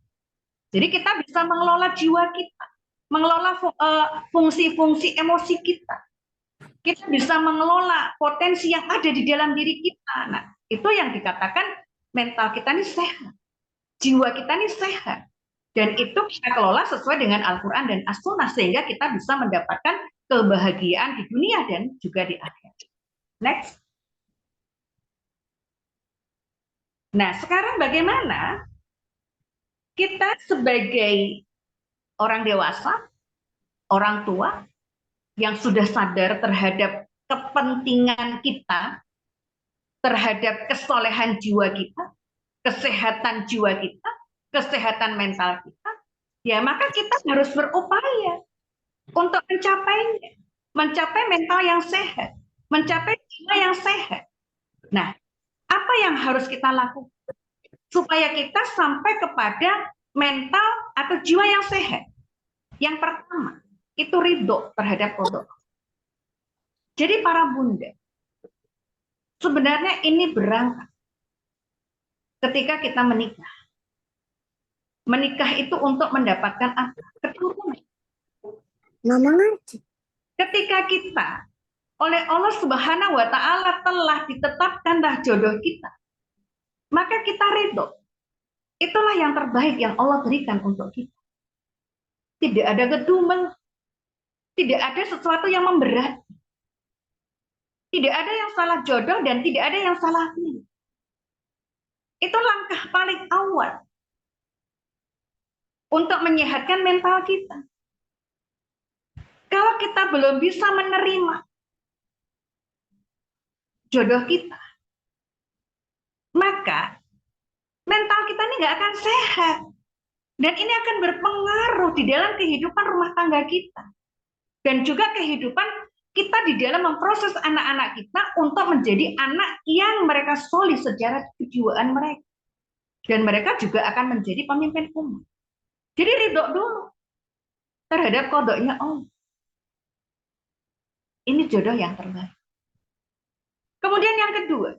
Jadi kita bisa mengelola jiwa kita, mengelola fungsi-fungsi emosi kita. Kita bisa mengelola potensi yang ada di dalam diri kita. Nah, itu yang dikatakan mental kita ini sehat, jiwa kita ini sehat. Dan itu kita kelola sesuai dengan Al-Quran dan As-Sunnah, sehingga kita bisa mendapatkan kebahagiaan di dunia dan juga di akhirat. Next. Nah, sekarang bagaimana kita sebagai orang dewasa, orang tua, yang sudah sadar terhadap kepentingan kita, terhadap kesolehan jiwa kita, kesehatan jiwa kita, kesehatan mental kita, ya maka kita harus berupaya untuk mencapainya, mencapai mental yang sehat, mencapai jiwa yang sehat. Nah, apa yang harus kita lakukan supaya kita sampai kepada mental atau jiwa yang sehat? Yang pertama, itu ridho terhadap kodok. Jadi para bunda, sebenarnya ini berangkat ketika kita menikah. Menikah itu untuk mendapatkan apa? Keturunan. Ketika kita oleh Allah Subhanahu wa Ta'ala telah ditetapkanlah jodoh kita, maka kita ridho. Itulah yang terbaik yang Allah berikan untuk kita. Tidak ada kedumeng, tidak ada sesuatu yang memberat, tidak ada yang salah jodoh dan tidak ada yang salah pilih. Itu langkah paling awal untuk menyehatkan mental kita. Kalau kita belum bisa menerima jodoh kita, maka mental kita ini nggak akan sehat. Dan ini akan berpengaruh di dalam kehidupan rumah tangga kita. Dan juga kehidupan kita di dalam memproses anak-anak kita untuk menjadi anak yang mereka solid secara kejiwaan mereka. Dan mereka juga akan menjadi pemimpin umat. Jadi ridho dulu terhadap kodoknya Allah. Ini jodoh yang terbaik. Kemudian yang kedua,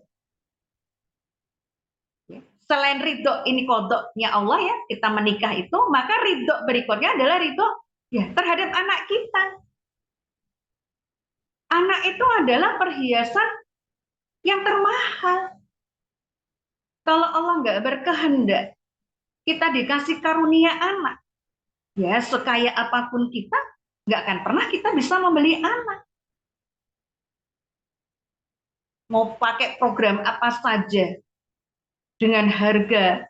selain ridho ini kodoknya Allah ya, kita menikah itu, maka ridho berikutnya adalah ridho ya terhadap anak kita. Anak itu adalah perhiasan yang termahal. Kalau Allah nggak berkehendak, kita dikasih karunia anak, ya sekaya apapun kita, nggak akan pernah kita bisa membeli anak. Mau pakai program apa saja, dengan harga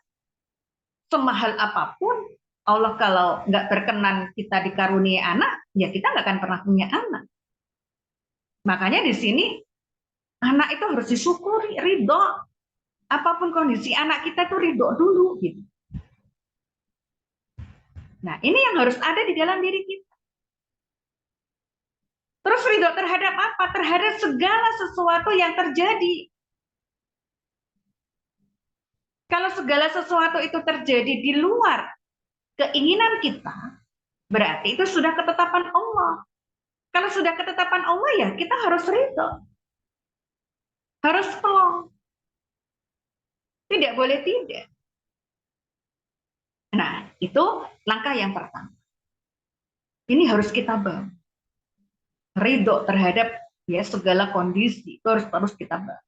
semahal apapun, Allah kalau nggak berkenan kita dikaruniai anak, ya kita nggak akan pernah punya anak. Makanya di sini anak itu harus disyukuri, ridho. Apapun kondisi anak kita itu ridho dulu. Gitu. Nah ini yang harus ada di dalam diri kita. Terus ridho terhadap apa? Terhadap segala sesuatu yang terjadi. Kalau segala sesuatu itu terjadi di luar keinginan kita, berarti itu sudah ketetapan Allah. Kalau sudah ketetapan Allah ya kita harus ridho. Harus plong. Tidak boleh tidak. Nah, itu langkah yang pertama. Ini harus kita bangun. Ridho terhadap ya segala kondisi itu harus terus kita bangun.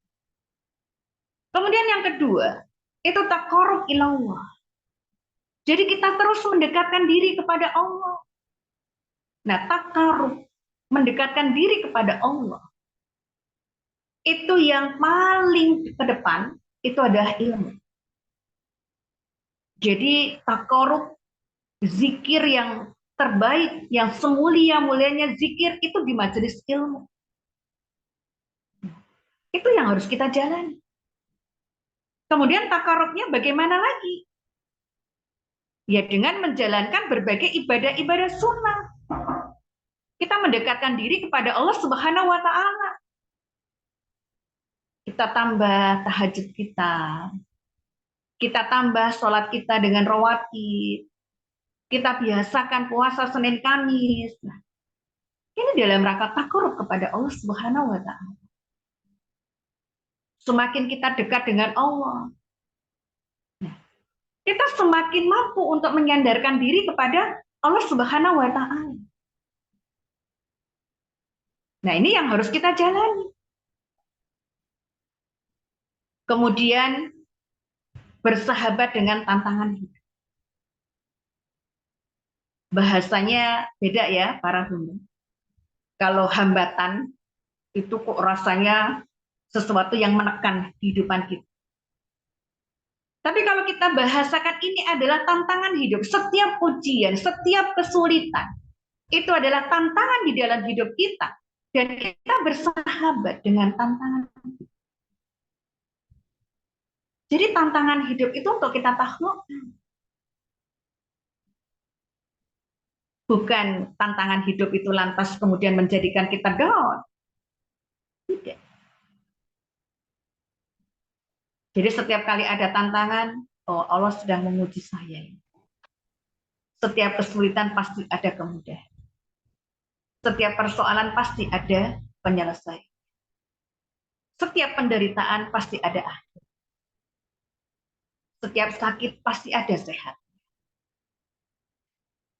Kemudian yang kedua, itu taqarrub ilallah. Jadi kita terus mendekatkan diri kepada Allah. Nah, taqarrub, mendekatkan diri kepada Allah. Itu yang paling ke depan, itu adalah ilmu. Jadi taqarrub, zikir yang terbaik, yang semulia-mulianya zikir itu di majelis ilmu. Itu yang harus kita jalani. Kemudian taqarrubnya bagaimana lagi? Ya dengan menjalankan berbagai ibadah-ibadah sunnah. Kita mendekatkan diri kepada Allah Subhanahu wa Ta'ala. Kita tambah tahajud kita. Kita tambah sholat kita dengan rawatib. Kita biasakan puasa Senin Kamis. Nah, ini dalam rangka taqarrub kepada Allah Subhanahu wa Ta'ala. Semakin kita dekat dengan Allah, nah, kita semakin mampu untuk menyandarkan diri kepada Allah Subhanahu wa Ta'ala. Nah, ini yang harus kita jalani. Kemudian bersahabat dengan tantangan hidup. Bahasanya beda ya para bunda. Kalau hambatan itu kok rasanya sesuatu yang menekan kehidupan kita. Tapi kalau kita bahasakan ini adalah tantangan hidup, setiap ujian, setiap kesulitan, itu adalah tantangan di dalam hidup kita. Dan kita bersahabat dengan tantangan. Jadi tantangan hidup itu untuk kita taklukkan. Bukan tantangan hidup itu lantas kemudian menjadikan kita down. Tidak. Jadi setiap kali ada tantangan, oh Allah sedang menguji saya. Setiap kesulitan pasti ada kemudahan. Setiap persoalan pasti ada penyelesaian. Setiap penderitaan pasti ada akhir. Setiap sakit pasti ada sehat.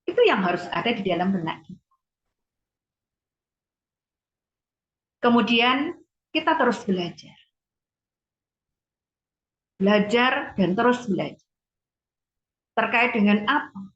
Itu yang harus ada di dalam benak kita. Kemudian kita terus belajar. Belajar dan terus belajar. Terkait dengan apa?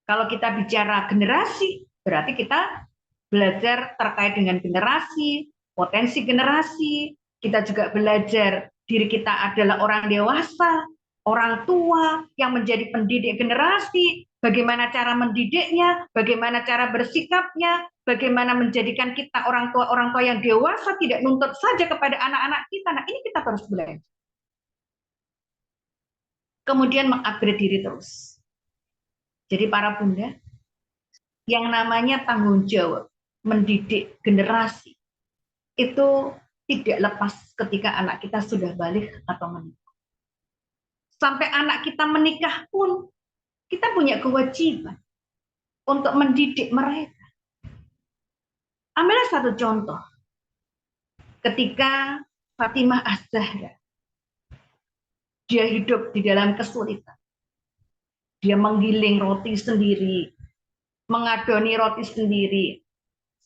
Kalau kita bicara generasi, berarti kita belajar terkait dengan generasi, potensi generasi. Kita juga belajar diri kita adalah orang dewasa, orang tua yang menjadi pendidik generasi, bagaimana cara mendidiknya, bagaimana cara bersikapnya, bagaimana menjadikan kita orang tua yang dewasa, tidak nuntut saja kepada anak-anak kita. Nah, ini kita terus belajar. Kemudian mengupgrade diri terus. Jadi para bunda, yang namanya tanggung jawab mendidik generasi itu tidak lepas ketika anak kita sudah balik atau menikah. Sampai anak kita menikah pun kita punya kewajiban untuk mendidik mereka. Ambillah satu contoh. Ketika Fatimah Az-Zahra dia hidup di dalam kesulitan. Dia menggiling roti sendiri, mengadoni roti sendiri,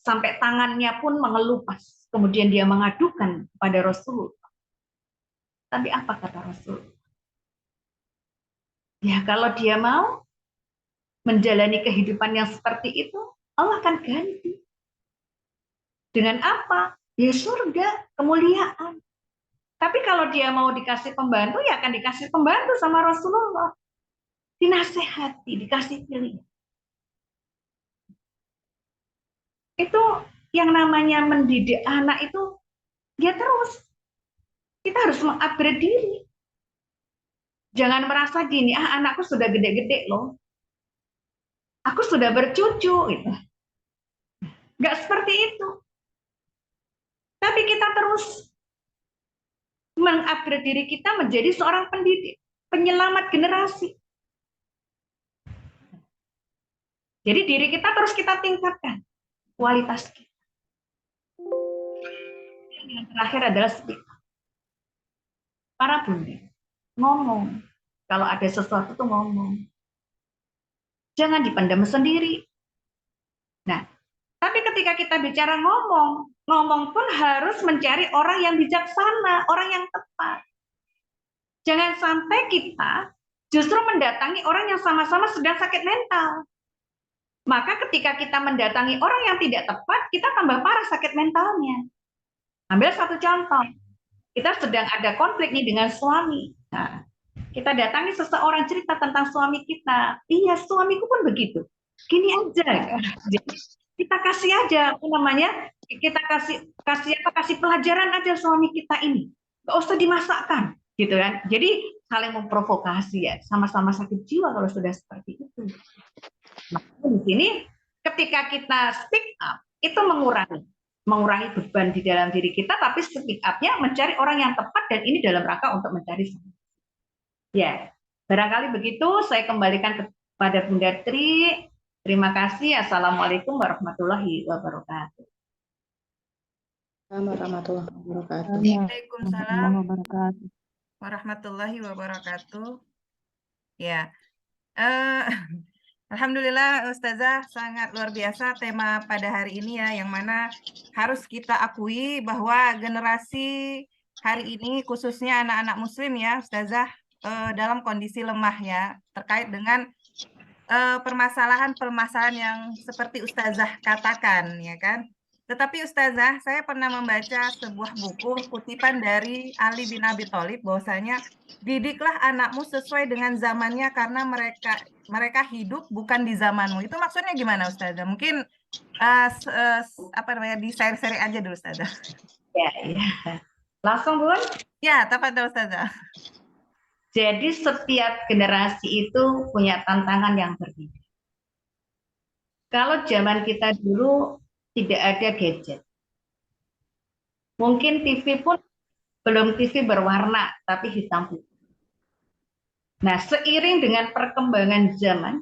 sampai tangannya pun mengelupas. Kemudian dia mengadukan kepada Rasulullah. Tapi apa kata Rasul? Ya kalau dia mau menjalani kehidupan yang seperti itu, Allah akan ganti. Dengan apa? Ya surga, kemuliaan. Tapi kalau dia mau dikasih pembantu, ya akan dikasih pembantu sama Rasulullah. Dinasehati, dikasih pilihan. Itu yang namanya mendidik anak itu, dia terus. Kita harus mengupgrade diri. Jangan merasa gini, anakku sudah gede-gede loh. Aku sudah bercucu. Gitu. Nggak seperti itu. Tapi kita terus mengupgrade diri kita menjadi seorang pendidik, penyelamat generasi. Jadi diri kita terus kita tingkatkan kualitas kita. Yang terakhir adalah speak up. Para bunda, ngomong. Kalau ada sesuatu tuh ngomong. Jangan dipendam sendiri. Nah, tapi ketika kita bicara ngomong pun harus mencari orang yang bijaksana, orang yang tepat. Jangan sampai kita justru mendatangi orang yang sama-sama sedang sakit mental. Maka ketika kita mendatangi orang yang tidak tepat, kita tambah parah sakit mentalnya. Ambil satu contoh. Kita sedang ada konflik nih dengan suami. Nah, kita datangi seseorang cerita tentang suami kita. Iya, suamiku pun begitu. Gini aja. Kita kasih aja kita kasih pelajaran aja suami kita ini. Gak usah dimasakkan, gitu kan. Jadi saling memprovokasi ya, sama-sama sakit jiwa kalau sudah seperti itu. Nah, di sini ketika kita speak up itu mengurangi beban di dalam diri kita, tapi speak up-nya mencari orang yang tepat, dan ini dalam rangka untuk mencari solusi. Ya, barangkali begitu. Saya kembalikan kepada Bunda Tri. Terima kasih. Assalamualaikum warahmatullahi wabarakatuh. Warahmatullahi wabarakatuh. Waalaikumsalam warahmatullahi wabarakatuh. Ya, Alhamdulillah Ustazah, sangat luar biasa tema pada hari ini ya, yang mana harus kita akui bahwa generasi hari ini khususnya anak-anak muslim ya Ustazah, dalam kondisi lemah ya, terkait dengan permasalahan-permasalahan yang seperti Ustazah katakan ya kan. Tetapi Ustazah, saya pernah membaca sebuah buku kutipan dari Ali bin Abi Thalib bahwasanya didiklah anakmu sesuai dengan zamannya karena mereka hidup bukan di zamanmu. Itu maksudnya gimana Ustazah? Mungkin apa namanya di seri-seri aja dulu Ustazah. Ya, ya. Langsung Bun. Ya, tafadhol Ustazah. Jadi setiap generasi itu punya tantangan yang berbeda. Kalau zaman kita dulu tidak ada gadget. Mungkin TV pun belum TV berwarna, tapi hitam putih. Nah, seiring dengan perkembangan zaman,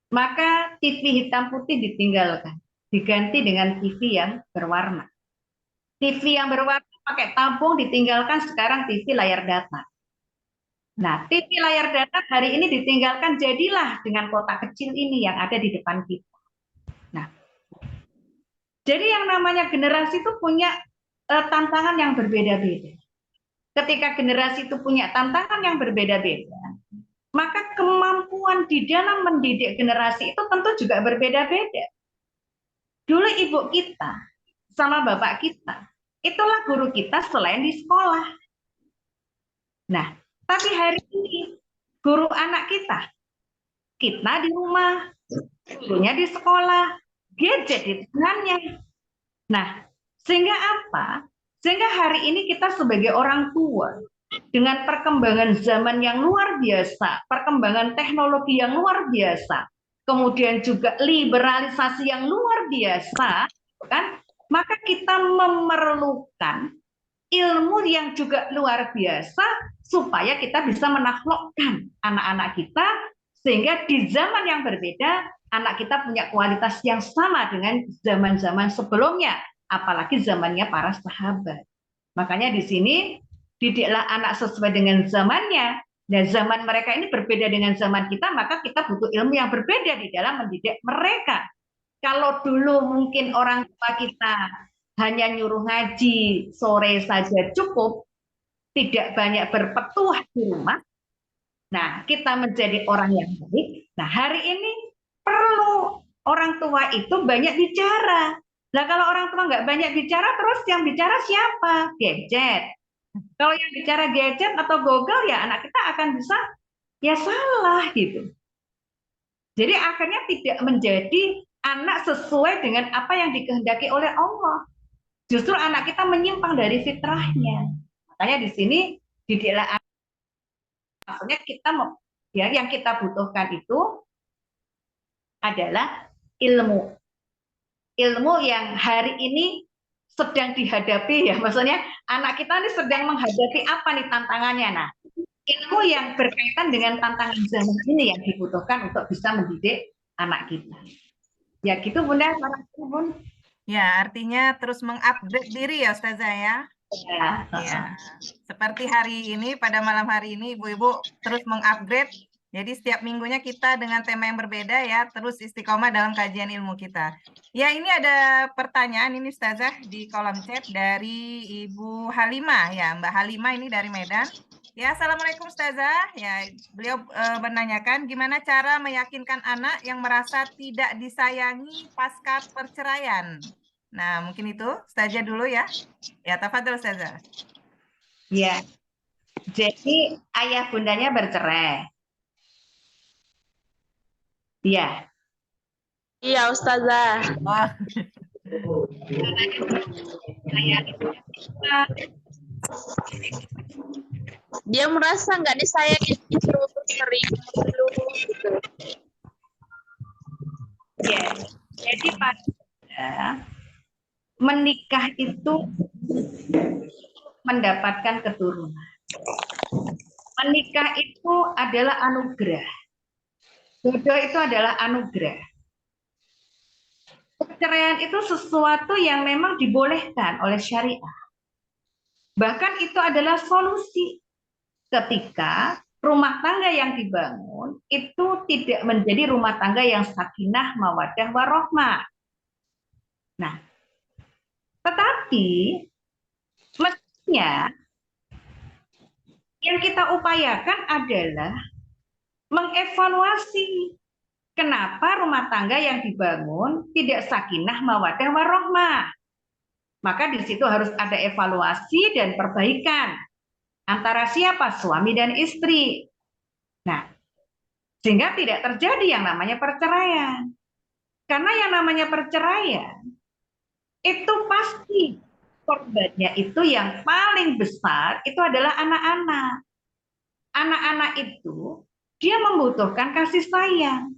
maka TV hitam putih ditinggalkan, diganti dengan TV yang berwarna. TV yang berwarna pakai tabung ditinggalkan, sekarang TV layar datar. Nah, TV layar datar hari ini ditinggalkan, jadilah dengan kotak kecil ini yang ada di depan kita. Nah, jadi yang namanya generasi itu punya tantangan yang berbeda-beda. Ketika generasi itu punya tantangan yang berbeda-beda, maka kemampuan di dalam mendidik generasi itu tentu juga berbeda-beda. Dulu ibu kita sama bapak kita, itulah guru kita selain di sekolah. Nah, tapi hari ini guru anak kita di rumah, gurunya di sekolah, gadget di tangannya. Nah, sehingga apa? Sehingga hari ini kita sebagai orang tua, dengan perkembangan zaman yang luar biasa, perkembangan teknologi yang luar biasa, kemudian juga liberalisasi yang luar biasa, kan? Maka kita memerlukan ilmu yang juga luar biasa supaya kita bisa menaklukkan anak-anak kita, sehingga di zaman yang berbeda anak kita punya kualitas yang sama dengan zaman-zaman sebelumnya, apalagi zamannya para sahabat. Makanya di sini didiklah anak sesuai dengan zamannya. Dan zaman mereka ini berbeda dengan zaman kita, maka kita butuh ilmu yang berbeda di dalam mendidik mereka. Kalau dulu mungkin orang tua kita hanya nyuruh ngaji sore saja cukup, tidak banyak berpetuah di rumah. Nah, kita menjadi orang yang baik. Nah, hari ini perlu orang tua itu banyak bicara. Nah, kalau orang tua nggak banyak bicara, terus yang bicara siapa? Gadget. Kalau yang bicara gadget atau Google, ya anak kita akan bisa ya salah gitu. Jadi akhirnya tidak menjadi anak sesuai dengan apa yang dikehendaki oleh Allah. Justru anak kita menyimpang dari fitrahnya. Makanya di sini didiklah anak. Maksudnya kita ya yang kita butuhkan itu adalah ilmu. Ilmu yang hari ini sedang dihadapi ya, maksudnya anak kita ini sedang menghadapi apa nih tantangannya. Nah, ilmu yang berkaitan dengan tantangan zaman ini yang dibutuhkan untuk bisa mendidik anak kita. Ya gitu Bunda, Bun. Ya, artinya terus mengupgrade diri ya Ustazah ya. Ya, seperti hari ini, pada malam hari ini Ibu-Ibu terus mengupgrade. Jadi setiap minggunya kita dengan tema yang berbeda ya, terus istiqomah dalam kajian ilmu kita. Ya, ini ada pertanyaan ini Ustazah di kolom chat dari Ibu Halimah ya, Mbak Halimah ini dari Medan. Ya, Assalamualaikum Ustazah. Ya, beliau menanyakan gimana cara meyakinkan anak yang merasa tidak disayangi pasca perceraian. Nah, mungkin itu Ustazah dulu ya. Ya, tafadhol Ustazah. Ya, jadi ayah bundanya bercerai. Iya. Iya, Ustazah. Oh. Dia merasa nggak disayangi gitu, sering mengeluh gitu. Ya, jadi pada menikah itu mendapatkan keturunan. Menikah itu adalah anugerah. Jodoh itu adalah anugerah. Perceraian itu sesuatu yang memang dibolehkan oleh syariah. Bahkan itu adalah solusi ketika rumah tangga yang dibangun itu tidak menjadi rumah tangga yang sakinah, mawaddah, warohmah. Nah, tetapi mestinya yang kita upayakan adalah mengevaluasi kenapa rumah tangga yang dibangun tidak sakinah, mawaddah, warohmah. Maka di situ harus ada evaluasi dan perbaikan antara siapa? Suami dan istri. Nah, sehingga tidak terjadi yang namanya perceraian. Karena yang namanya perceraian itu pasti korbannya itu yang paling besar itu adalah anak-anak. Anak-anak itu dia membutuhkan kasih sayang.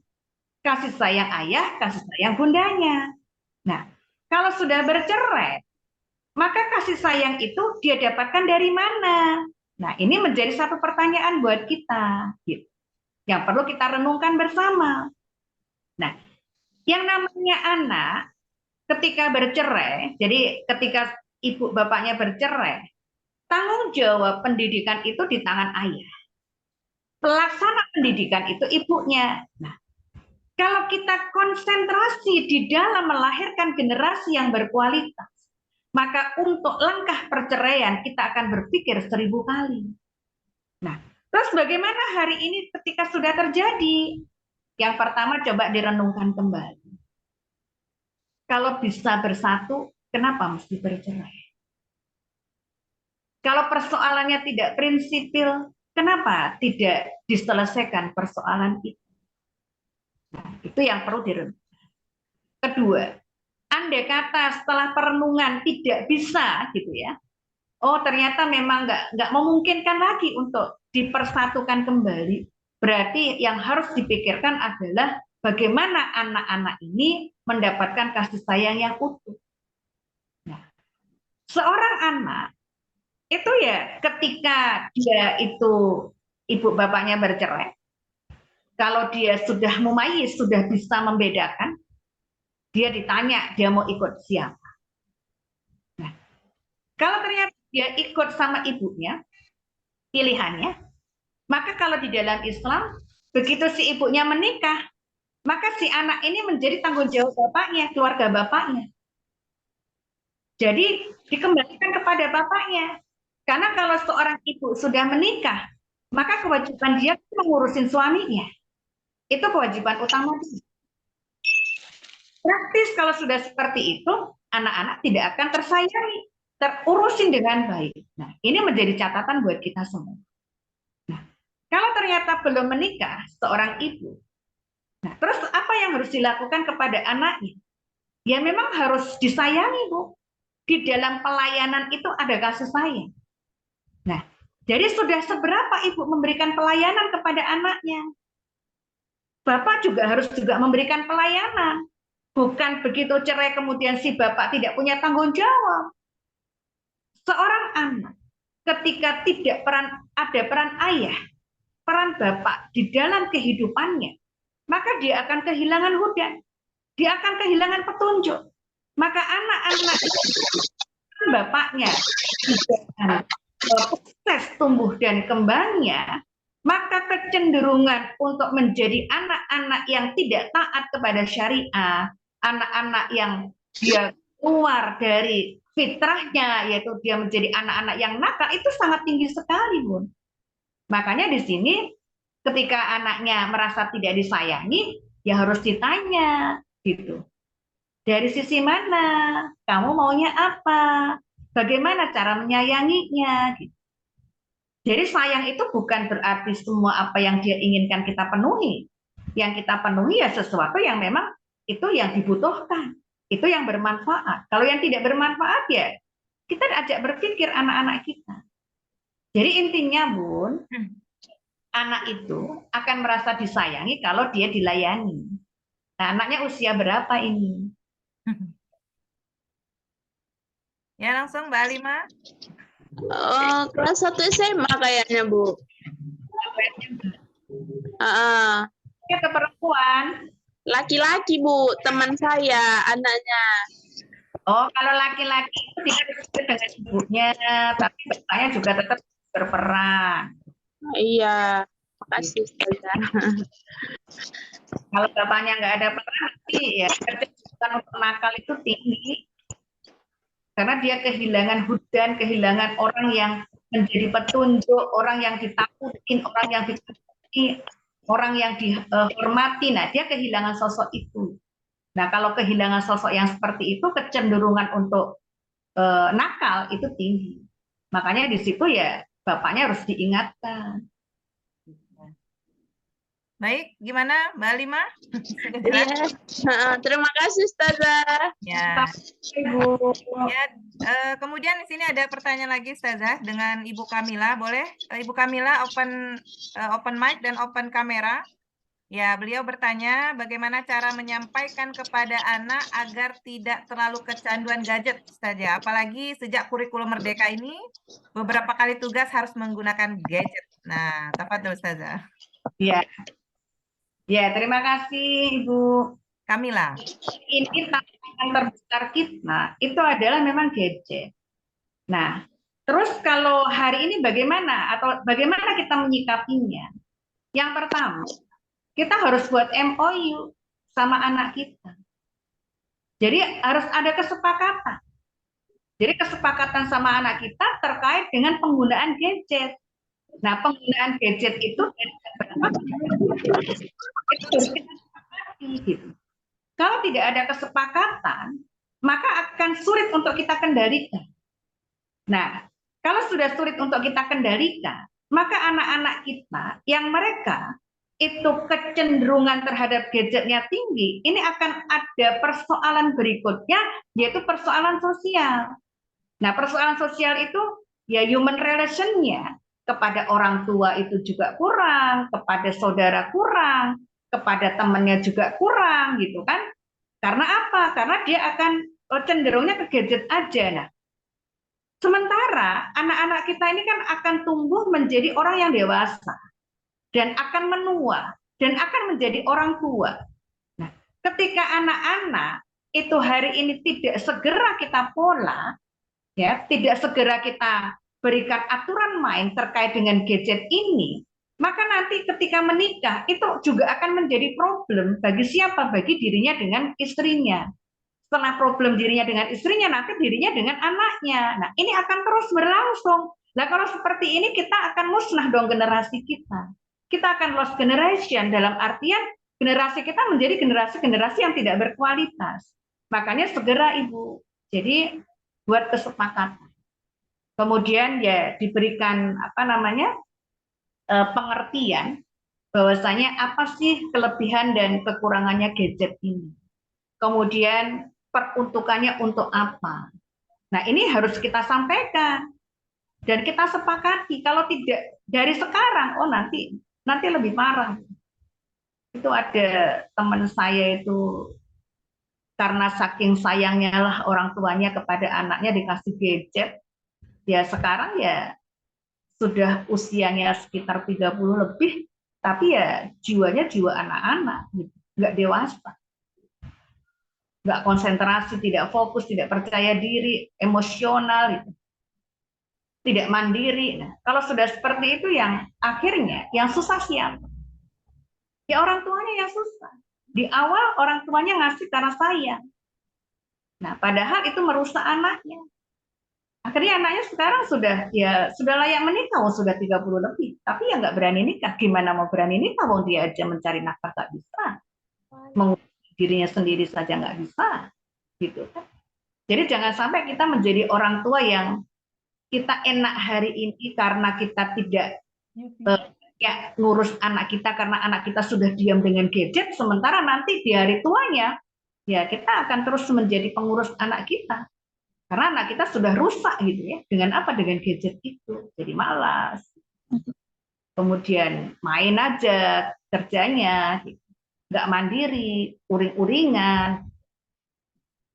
Kasih sayang ayah, kasih sayang bundanya. Nah, kalau sudah bercerai, maka kasih sayang itu dia dapatkan dari mana? Nah, ini menjadi satu pertanyaan buat kita, gitu, yang perlu kita renungkan bersama. Nah, yang namanya anak ketika bercerai, jadi ketika ibu bapaknya bercerai, tanggung jawab pendidikan itu di tangan ayah. Pelaksana pendidikan itu ibunya. Nah, kalau kita konsentrasi di dalam melahirkan generasi yang berkualitas, maka untuk langkah perceraian kita akan berpikir 1000 kali. Nah, terus bagaimana hari ini ketika sudah terjadi? Yang pertama coba direnungkan kembali. Kalau bisa bersatu, kenapa mesti bercerai? Kalau persoalannya tidak prinsipil, kenapa tidak diselesaikan persoalan itu? Nah, itu yang perlu direnungkan. Kedua, andai kata setelah perenungan tidak bisa gitu ya, oh ternyata memang nggak memungkinkan lagi untuk dipersatukan kembali, berarti yang harus dipikirkan adalah bagaimana anak-anak ini mendapatkan kasih sayang yang utuh. Nah, seorang anak itu ya ketika dia itu ibu bapaknya bercerai, kalau dia sudah mumayyiz, sudah bisa membedakan, dia ditanya dia mau ikut siapa. Nah, kalau ternyata dia ikut sama ibunya, pilihannya, maka kalau di dalam Islam, begitu si ibunya menikah, maka si anak ini menjadi tanggung jawab bapaknya, keluarga bapaknya. Jadi dikembalikan kepada bapaknya. Karena kalau seorang ibu sudah menikah, maka kewajiban dia mengurusin suaminya. Itu kewajiban utama dia. Praktis kalau sudah seperti itu, anak-anak tidak akan tersayangi, terurusin dengan baik. Nah, ini menjadi catatan buat kita semua. Nah, kalau ternyata belum menikah seorang ibu, nah terus apa yang harus dilakukan kepada anaknya? Ya memang harus disayangi, Bu. Di dalam pelayanan itu ada kasih sayang. Nah, jadi sudah seberapa ibu memberikan pelayanan kepada anaknya? Bapak juga harus memberikan pelayanan. Bukan begitu cerai kemudian si bapak tidak punya tanggung jawab. Seorang anak ketika tidak ada peran ayah, peran bapak di dalam kehidupannya, maka dia akan kehilangan hudan, dia akan kehilangan petunjuk. Maka anak-anak bapaknya tidak proses tumbuh dan kembangnya, maka kecenderungan untuk menjadi anak-anak yang tidak taat kepada syariah, anak-anak yang dia keluar dari fitrahnya, yaitu dia menjadi anak-anak yang nakal, itu sangat tinggi sekali, Bun. Makanya di sini ketika anaknya merasa tidak disayangi, ya harus ditanya, gitu. Dari sisi mana? Kamu maunya apa? Bagaimana cara menyayanginya? Gitu. Jadi sayang itu bukan berarti semua apa yang dia inginkan kita penuhi. Yang kita penuhi ya sesuatu yang memang itu yang dibutuhkan. Itu yang bermanfaat. Kalau yang tidak bermanfaat ya kita ajak berpikir anak-anak kita. Jadi intinya, Bun, anak itu akan merasa disayangi kalau dia dilayani. Nah, anaknya usia berapa ini? Ya langsung Mbak Alima. Kelas 1 SMA kayaknya, Bu. Ke perempuan. Laki-laki, Bu, teman saya, anaknya. Oh, kalau laki-laki itu tidak disebut dengan ibunya, tapi bapaknya juga tetap berperan. Iya. kasih Ustazah. Kalau bapaknya nggak ada peran, nanti ya kecenderungan untuk nakal itu tinggi. Karena dia kehilangan hudan, kehilangan orang yang menjadi petunjuk, orang yang ditakutin, orang yang ditakuti, orang yang dihormati. Nah, dia kehilangan sosok itu. Nah, kalau kehilangan sosok yang seperti itu, kecenderungan untuk nakal itu tinggi. Makanya di situ ya bapaknya harus diingatkan. Baik, gimana Mbak Lima? Sudah Iya. jelas? Terima kasih Ustazah. Ya. Ibu. Ya, kemudian di sini ada pertanyaan lagi Ustazah dengan Ibu Kamila, boleh? Ibu Kamila open mic dan open kamera. Ya, beliau bertanya bagaimana cara menyampaikan kepada anak agar tidak terlalu kecanduan gadget saja. Apalagi sejak kurikulum Merdeka ini beberapa kali tugas harus menggunakan gadget. Nah, tafadhol Ustazah. Ya. Ya, terima kasih Ibu. Kamila. Ini tantangan terbesar kita itu adalah memang gadget. Nah, terus kalau hari ini bagaimana atau bagaimana kita menyikapinya? Yang pertama, kita harus buat MOU sama anak kita. Jadi harus ada kesepakatan. Jadi kesepakatan sama anak kita terkait dengan penggunaan gadget. Nah, penggunaan gadget itu harus kita sepakati gitu. Kalau tidak ada kesepakatan, maka akan sulit untuk kita kendalikan. Nah, kalau sudah sulit untuk kita kendalikan, maka anak-anak kita yang mereka itu kecenderungan terhadap gadgetnya tinggi, ini akan ada persoalan berikutnya, yaitu persoalan sosial. Nah, persoalan sosial itu ya human relation-nya kepada orang tua itu juga kurang, kepada saudara kurang, kepada temannya juga kurang gitu kan. Karena apa? Karena dia akan cenderungnya ke gadget aja. Nah, sementara anak-anak kita ini kan akan tumbuh menjadi orang yang dewasa dan akan menua dan akan menjadi orang tua. Nah, ketika anak-anak itu hari ini tidak segera kita pola, ya, tidak segera kita berikan aturan main terkait dengan gadget ini, maka nanti ketika menikah itu juga akan menjadi problem bagi siapa? Bagi dirinya dengan istrinya. Setelah problem dirinya dengan istrinya, nanti dirinya dengan anaknya. Nah, ini akan terus berlangsung. Nah, kalau seperti ini kita akan musnah dong generasi kita. Kita akan lost generation dalam artian generasi kita menjadi generasi-generasi yang tidak berkualitas. Makanya segera Ibu. Jadi buat kesepakatan. Kemudian ya diberikan pengertian bahwasanya apa sih kelebihan dan kekurangannya gadget ini. Kemudian peruntukannya untuk apa. Nah, ini harus kita sampaikan dan kita sepakati. Kalau tidak dari sekarang, oh nanti lebih parah. Itu ada teman saya itu karena saking sayangnya lah orang tuanya kepada anaknya dikasih gadget, ya sekarang ya sudah usianya sekitar 30 lebih, tapi ya jiwanya jiwa anak-anak, gitu. Nggak dewasa. Nggak konsentrasi, tidak fokus, tidak percaya diri, emosional, gitu. Tidak mandiri. Nah, kalau sudah seperti itu yang akhirnya yang susah siapa? Ya orang tuanya yang susah. Di awal orang tuanya ngasih karena sayang. Nah, padahal itu merusak anaknya. Akhirnya anaknya sekarang sudah layak menikah, sudah 30 lebih, tapi ya nggak berani nikah. Gimana mau berani nikah? Dia aja mencari nafkah nggak bisa, mengurus dirinya sendiri saja nggak bisa, gitu kan? Jadi jangan sampai kita menjadi orang tua yang kita enak hari ini karena kita tidak ngurus anak kita karena anak kita sudah diam dengan gadget, sementara nanti di hari tuanya ya kita akan terus menjadi pengurus anak kita. Karena anak kita sudah rusak gitu ya. Dengan apa? Dengan gadget itu. Jadi malas. Kemudian main aja kerjanya. Gitu. Nggak mandiri, uring-uringan.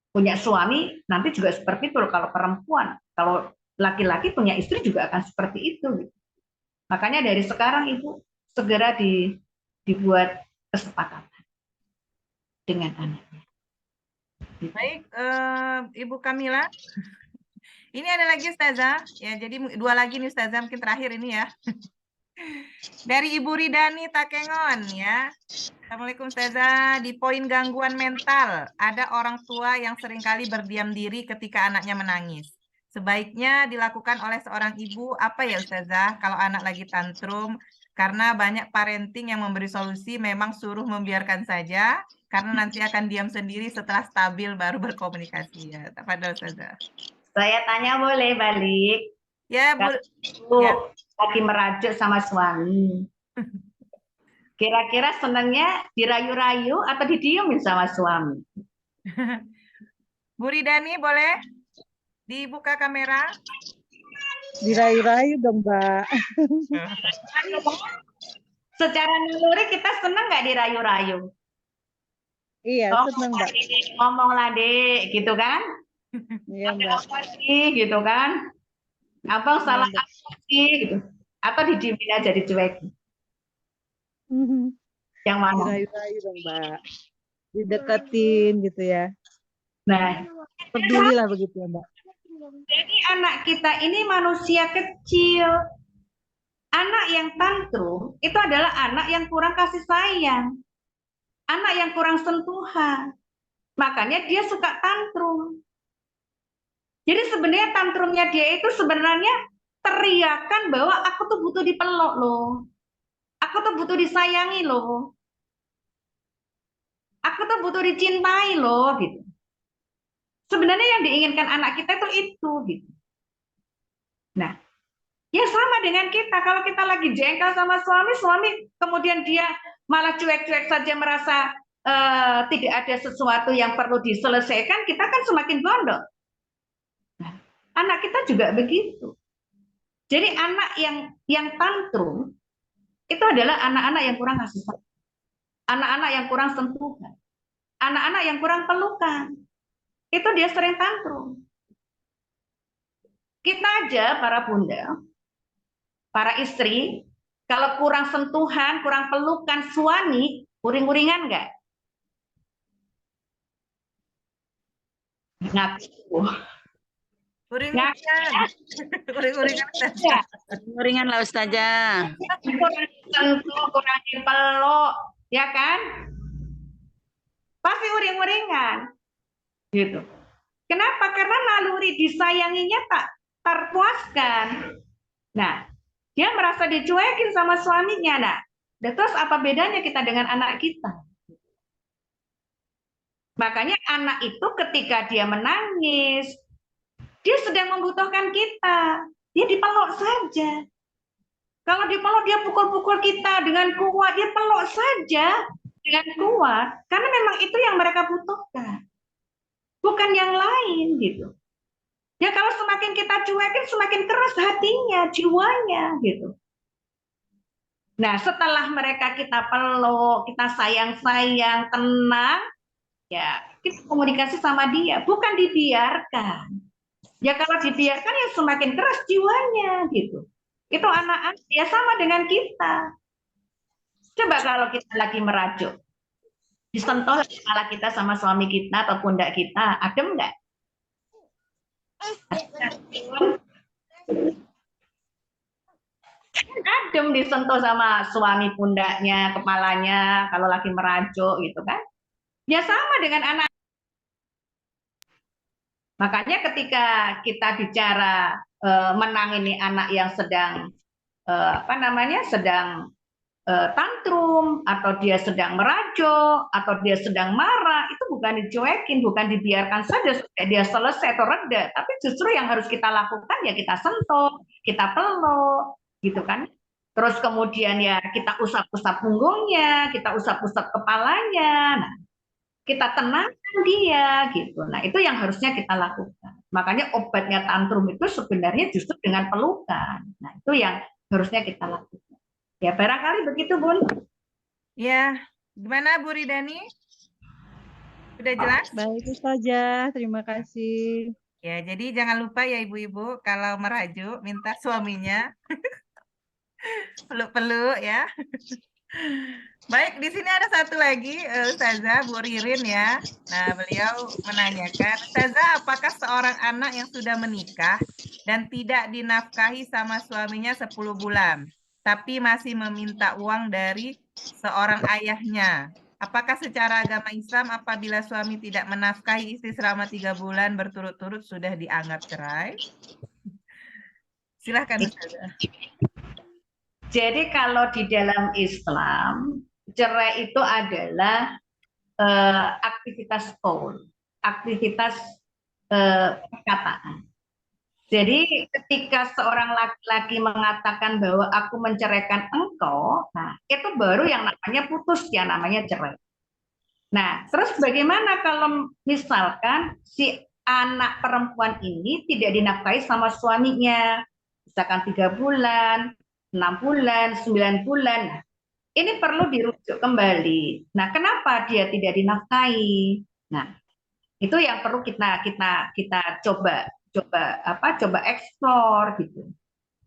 Punya suami, nanti juga seperti itu kalau perempuan. Kalau laki-laki punya istri juga akan seperti itu. Gitu. Makanya dari sekarang Ibu segera dibuat kesepakatan dengan anaknya. Baik, Ibu Kamila. Ini ada lagi Ustazah, ya jadi 2 lagi nih Ustazah, mungkin terakhir ini ya. Dari Ibu Ridani Takengon ya. Assalamualaikum Ustazah. Di poin gangguan mental, ada orang tua yang seringkali berdiam diri ketika anaknya menangis. Sebaiknya dilakukan oleh seorang ibu apa ya Ustazah kalau anak lagi tantrum? Karena banyak parenting yang memberi solusi memang suruh membiarkan saja, karena nanti akan diam sendiri setelah stabil baru berkomunikasi ya. Tafadhol Ustazah. Saya tanya boleh balik. Ya, Bu. Bu, Ya. lagi merajuk sama suami. Kira-kira senangnya dirayu-rayu atau didiemin sama suami? Bu Ridani boleh dibuka kamera? Dirayu-rayu dong, Mbak. Secara naluri kita senang nggak dirayu-rayu? Iya, seneng, Mbak. Ngomong lah, Dek, gitu kan? Iya, Ada Mbak. apa sih, gitu kan? Abang salah Mbak. apa sih, gitu. Atau didiemin aja, dicuekin. Yang mana? Dirayu-rayu dong, Mbak. Dideketin gitu ya. Nah, Peduli lah begitu ya, Mbak. jadi anak kita ini manusia kecil. Anak yang tantrum itu adalah anak yang kurang kasih sayang. Anak yang kurang sentuhan. Makanya dia suka tantrum. Jadi sebenarnya tantrumnya dia itu sebenarnya teriakan bahwa aku tuh butuh dipeluk loh. Aku tuh butuh disayangi loh. Aku tuh butuh dicintai loh gitu. Sebenarnya yang diinginkan anak kita itu gitu. Nah, ya sama dengan kita. Kalau kita lagi jengkel sama suami kemudian dia malah cuek-cuek saja merasa tidak ada sesuatu yang perlu diselesaikan, kita kan semakin gondok. Nah, anak kita juga begitu. Jadi anak yang tantrum itu adalah anak-anak yang kurang kasih sayang, anak-anak yang kurang sentuhan, anak-anak yang kurang pelukan. Itu dia sering tantrum. Kita aja para bunda, para istri, kalau kurang sentuhan, kurang pelukan suami, uring-uringan nggak? Ngaku. Uring-uringan. Uring-uringan. Ya, Ringan lah Ustazah. kurang sentuh, kurang dipeluk, ya kan? Pasti uring-uringan. Gitu. Kenapa? Karena naluri disayanginya tak terpuaskan. Nah, dia merasa dicuekin sama suaminya. Nah, terus apa bedanya kita dengan anak kita? Makanya anak itu ketika dia menangis, dia sedang membutuhkan kita. Dia dipeluk saja. Kalau dipeluk dia pukul-pukul kita dengan kuat, dia peluk saja dengan kuat. Karena memang itu yang mereka butuhkan. Bukan yang lain gitu. Ya kalau semakin kita cuekin, semakin keras hatinya, jiwanya gitu. Nah setelah mereka kita peluk, kita sayang-sayang, tenang, ya kita komunikasi sama dia, bukan dibiarkan. Ya kalau dibiarkan ya semakin keras jiwanya gitu. Itu anak-anak ya sama dengan kita. Coba kalau kita lagi merajuk, disentuh kepala kita sama suami kita atau pundak kita, adem nggak? Adem disentuh sama suami pundaknya, kepalanya, kalau lagi merajuk gitu kan. Ya sama dengan anak. Makanya ketika kita bicara menangani anak yang sedang sedang tantrum atau dia sedang merajuk atau dia sedang marah, itu bukan dicuekin, bukan dibiarkan saja supaya dia selesai atau reda, tapi justru yang harus kita lakukan ya kita sentuh, kita peluk, gitu kan. Terus kemudian ya kita usap-usap punggungnya, kita usap-usap kepalanya, nah, kita tenangkan dia gitu. Nah itu yang harusnya kita lakukan. Makanya obatnya tantrum itu sebenarnya justru dengan pelukan. Nah itu yang harusnya kita lakukan. Ya barangkali begitu Bun. Ya, gimana Bu Ridani? Sudah jelas? Baik, Ustazah. Terima kasih. Ya, jadi jangan lupa ya ibu-ibu kalau merajuk minta suaminya peluk-peluk ya. Baik, di sini ada satu lagi Ustazah Bu Ririn ya. Nah, beliau menanyakan, Ustazah, apakah seorang anak yang sudah menikah dan tidak dinafkahi sama suaminya 10 bulan tapi masih meminta uang dari seorang ayahnya. Apakah secara agama Islam apabila suami tidak menafkahi istri selama 3 bulan berturut-turut sudah dianggap cerai? Silahkan Ustazah. Jadi kalau di dalam Islam, cerai itu adalah aktivitas qaul, aktivitas perkataan. Jadi ketika seorang laki-laki mengatakan bahwa aku menceraikan engkau, nah itu baru yang namanya putus, yang namanya cerai. Nah, terus bagaimana kalau misalkan si anak perempuan ini tidak dinafkahi sama suaminya, misalkan 3 bulan, 6 bulan, 9 bulan, nah, ini perlu dirujuk kembali. Nah, kenapa dia tidak dinafkahi? Nah, itu yang perlu kita coba eksplor gitu.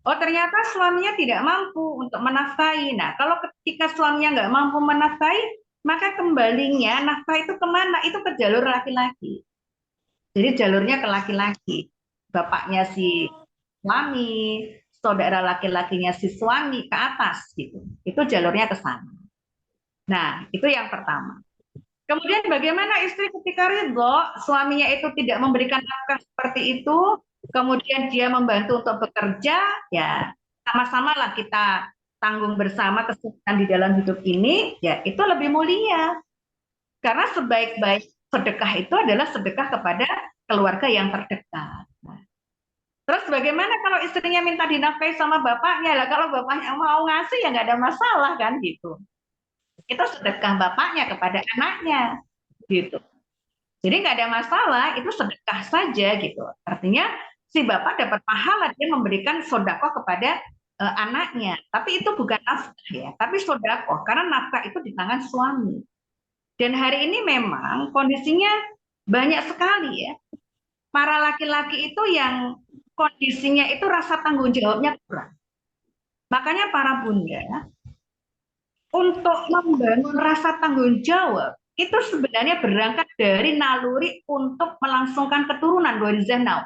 Oh, ternyata suaminya tidak mampu untuk menafkahi. Nah, kalau ketika suaminya nggak mampu menafkahi, maka kembalinya nafkah itu kemana? Itu ke jalur laki-laki. Jadi jalurnya ke laki-laki. Bapaknya si suami, saudara laki-lakinya si suami ke atas gitu. Itu jalurnya ke sana. Nah, itu yang pertama. Kemudian bagaimana istri ketika ridho, suaminya itu tidak memberikan nafkah seperti itu, kemudian dia membantu untuk bekerja, ya sama-sama lah kita tanggung bersama kesulitan di dalam hidup ini, ya itu lebih mulia. Karena sebaik-baik sedekah itu adalah sedekah kepada keluarga yang terdekat. Nah, terus bagaimana kalau istrinya minta dinafkahi sama bapaknya? Lah kalau bapaknya mau ngasih ya nggak ada masalah kan gitu. Itu sedekah bapaknya kepada anaknya gitu. Jadi nggak ada masalah, itu sedekah saja gitu. Artinya si bapak dapat pahala dia memberikan sodako kepada anaknya. Tapi itu bukan nafkah ya, tapi sodako karena nafkah itu di tangan suami. Dan hari ini memang kondisinya banyak sekali ya. Para laki-laki itu yang kondisinya itu rasa tanggung jawabnya kurang. Makanya para bunda untuk membangun rasa tanggung jawab itu sebenarnya berangkat dari naluri untuk melangsungkan keturunan Ghorizah Now.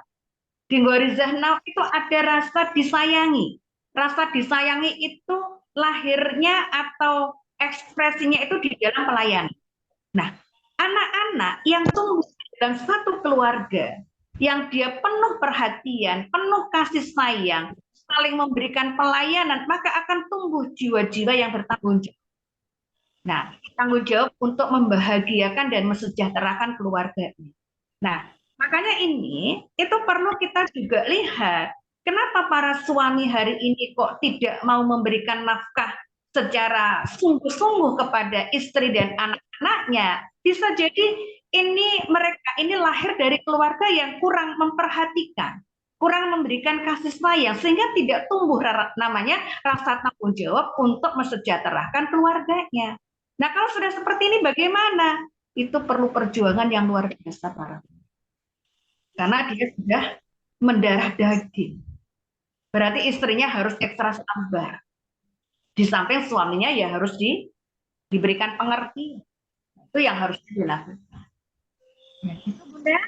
Di Ghorizah Now itu ada rasa disayangi. Rasa disayangi itu lahirnya atau ekspresinya itu di dalam pelayanan. Nah, anak-anak yang tumbuh dalam satu keluarga yang dia penuh perhatian, penuh kasih sayang, saling memberikan pelayanan, maka akan tumbuh jiwa-jiwa yang bertanggung jawab. Nah, tanggung jawab untuk membahagiakan dan mesejahterakan keluarganya. Nah, makanya ini itu perlu kita juga lihat kenapa para suami hari ini kok tidak mau memberikan nafkah secara sungguh-sungguh kepada istri dan anak-anaknya. Bisa jadi mereka ini lahir dari keluarga yang kurang memperhatikan, kurang memberikan kasih sayang, sehingga tidak tumbuh namanya rasa tanggung jawab untuk mesejahterakan keluarganya. Nah, kalau sudah seperti ini bagaimana? Itu perlu perjuangan yang luar biasa para. Karena dia sudah mendarah daging. Berarti istrinya harus ekstra sabar. Di samping suaminya ya harus diberikan pengertian. Itu yang harus dilakukan. Ya, itu Bunda.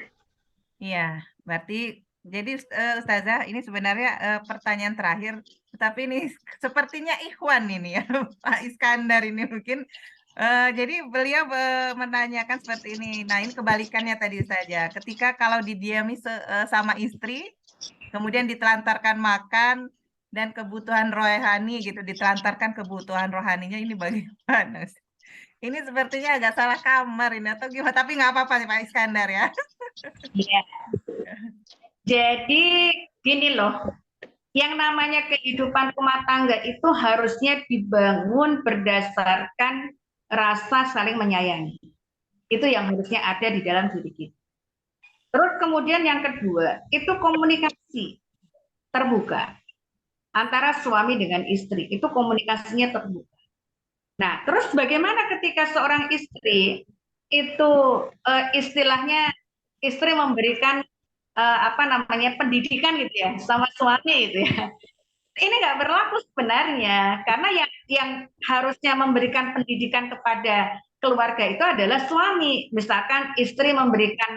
Iya, berarti jadi Ustazah ini sebenarnya pertanyaan terakhir, tapi ini sepertinya Ikhwan ini ya, Pak Iskandar ini mungkin. Jadi beliau menanyakan seperti ini. Nah, ini kebalikannya tadi saja. Ketika kalau didiami sama istri, kemudian ditelantarkan makan dan kebutuhan rohani gitu, ditelantarkan kebutuhan rohaninya ini bagaimana? Ini sepertinya agak salah kamar ini atau gimana? Tapi nggak apa-apa nih Pak Iskandar ya. Iya. Jadi gini loh, yang namanya kehidupan rumah tangga itu harusnya dibangun berdasarkan rasa saling menyayangi. Itu yang harusnya ada di dalam diri kita. Terus kemudian yang kedua, itu komunikasi terbuka antara suami dengan istri. Itu komunikasinya terbuka. Nah, terus bagaimana ketika seorang istri itu istilahnya istri memberikan pendidikan gitu ya sama suami gitu ya. Ini nggak berlaku sebenarnya karena yang harusnya memberikan pendidikan kepada keluarga itu adalah suami. Misalkan istri memberikan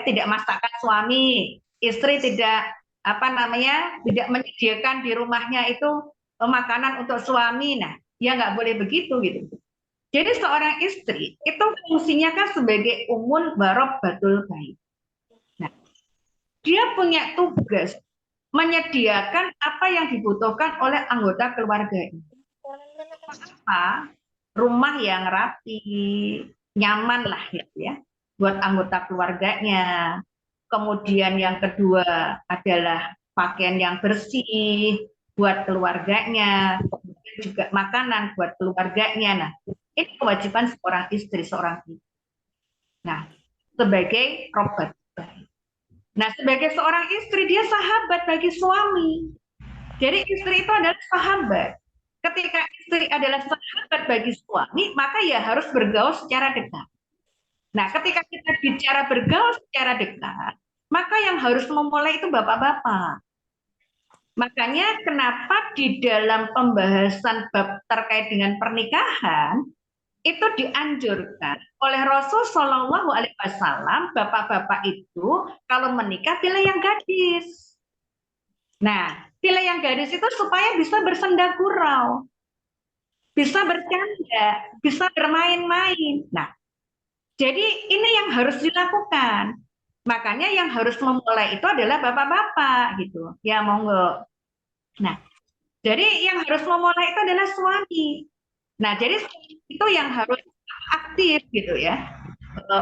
tidak masakan suami, istri tidak tidak menyediakan di rumahnya itu makanan untuk suami. Nah, ya nggak boleh begitu gitu. Jadi seorang istri itu fungsinya kan sebagai umun batul bait. Nah, dia punya tugas menyediakan apa yang dibutuhkan oleh anggota keluarganya. Apa? Rumah yang rapi, nyaman lah gitu ya, buat anggota keluarganya. Kemudian yang kedua adalah pakaian yang bersih buat keluarganya, kemudian juga makanan buat keluarganya. Nah, ini kewajiban seorang istri, seorang ibu. Nah, sebagai robat baik. Nah, sebagai seorang istri, dia sahabat bagi suami. Jadi istri itu adalah sahabat. Ketika istri adalah sahabat bagi suami, maka ya harus bergaul secara dekat. Nah, ketika kita bicara bergaul secara dekat, maka yang harus memulai itu bapak-bapak. Makanya kenapa di dalam pembahasan bab terkait dengan pernikahan, itu dianjurkan oleh Rasul Shallallahu Alaihi Wasallam, bapak-bapak itu kalau menikah pilih yang gadis. Nah, pilih yang gadis itu supaya bisa bersenda gurau, bisa bercanda, bisa bermain-main. Nah, jadi ini yang harus dilakukan. Makanya yang harus memulai itu adalah bapak-bapak gitu. Ya monggo. Nah, jadi yang harus memulai itu adalah suami. Nah, jadi itu yang harus aktif gitu ya.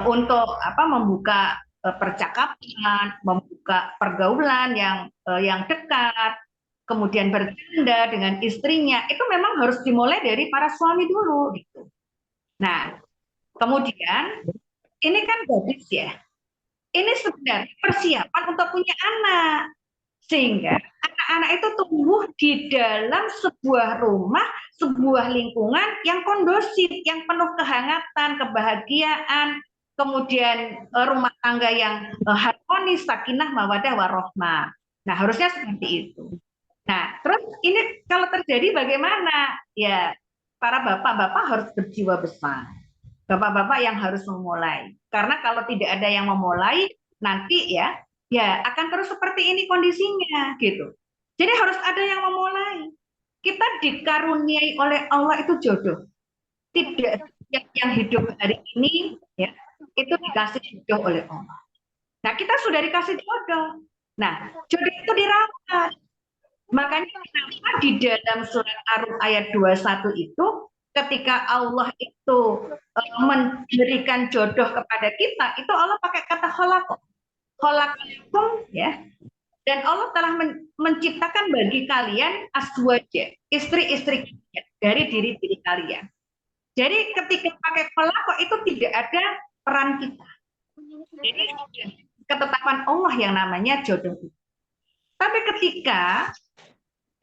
Untuk membuka percakapan, membuka pergaulan yang dekat, kemudian bercanda dengan istrinya, itu memang harus dimulai dari para suami dulu gitu. Nah, kemudian ini kan gadis ya. Ini sebenarnya persiapan untuk punya anak. Sehingga anak-anak itu tumbuh di dalam sebuah rumah, sebuah lingkungan yang kondusif, yang penuh kehangatan, kebahagiaan, kemudian rumah tangga yang harmonis, sakinah, mawadah, warohmah. Nah, harusnya seperti itu. Nah, terus ini kalau terjadi bagaimana? Ya, para bapak-bapak harus berjiwa besar. Bapak-bapak yang harus memulai. Karena kalau tidak ada yang memulai, nanti ya akan terus seperti ini kondisinya gitu. Jadi harus ada yang memulai. Kita dikaruniai oleh Allah itu jodoh. Tidak yang hidup hari ini ya itu dikasih jodoh oleh Allah. Nah, kita sudah dikasih jodoh. Nah, jodoh itu dirawat. Makanya kenapa di dalam surat Ar-Rum ayat 21 itu ketika Allah itu memberikan jodoh kepada kita, itu Allah pakai kata khalaqakum ya. Dan Allah telah menciptakan bagi kalian azwaja, istri-istri dari diri-diri kalian. Jadi ketika pakai khalaqo itu tidak ada peran kita. Jadi ketetapan Allah yang namanya jodoh itu. Tapi ketika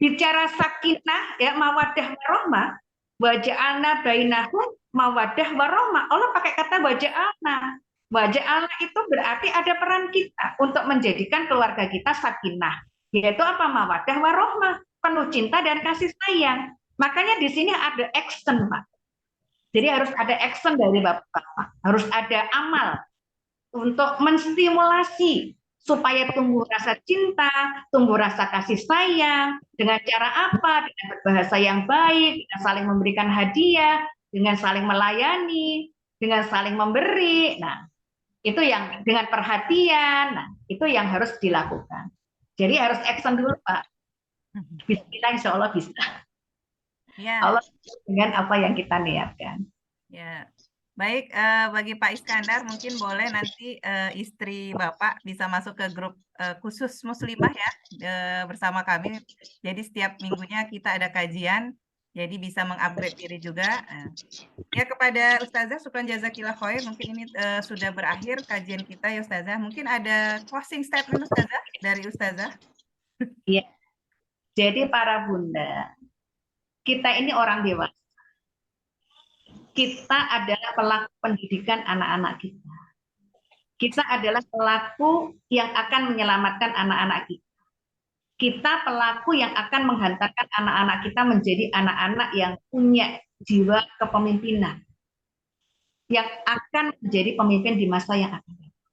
bicara sakinah ya mawadah warohmah, waja'alna bainahum mawadah warohmah, Allah pakai kata waja'alna. Waja'alna itu berarti ada peran kita untuk menjadikan keluarga kita sakinah, yaitu apa? Mawadah warohmah, penuh cinta dan kasih sayang. Makanya di sini ada action, Pak. Jadi harus ada action dari bapak-bapak, harus ada amal untuk menstimulasi supaya tumbuh rasa cinta, tumbuh rasa kasih sayang, dengan cara apa? Dengan berbahasa yang baik, dengan saling memberikan hadiah, dengan saling melayani, dengan saling memberi. Nah, itu yang dengan perhatian, nah, itu yang harus dilakukan. Jadi harus action dulu, Pak. Bismillah, insya Allah bisa. Ya. Allah dengan apa yang kita niatkan. Ya. Baik, bagi Pak Iskandar mungkin boleh nanti istri Bapak bisa masuk ke grup khusus muslimah ya bersama kami. Jadi setiap minggunya kita ada kajian, jadi bisa mengupgrade diri juga. Ya kepada Ustazah Syukran Jazakillah Khair, mungkin ini sudah berakhir kajian kita ya Ustazah. Mungkin ada closing statement Ustazah dari Ustazah. Iya. Jadi para bunda, kita ini orang dewasa. Kita adalah pelaku pendidikan anak-anak kita. Kita adalah pelaku yang akan menyelamatkan anak-anak kita. Kita pelaku yang akan menghantarkan anak-anak kita menjadi anak-anak yang punya jiwa kepemimpinan, yang akan menjadi pemimpin di masa yang akan datang.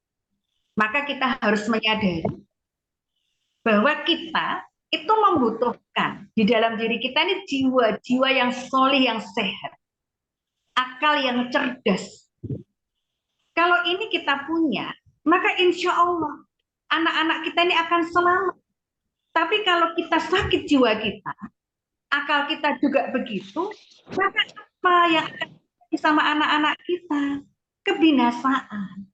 Maka kita harus menyadari bahwa kita itu membutuhkan di dalam diri kita ini jiwa-jiwa yang solih, yang sehat, akal yang cerdas. Kalau ini kita punya, maka insya Allah anak-anak kita ini akan selamat. Tapi kalau kita sakit jiwa kita, akal kita juga begitu, maka apa yang akan terjadi sama anak-anak kita? Kebinasaan.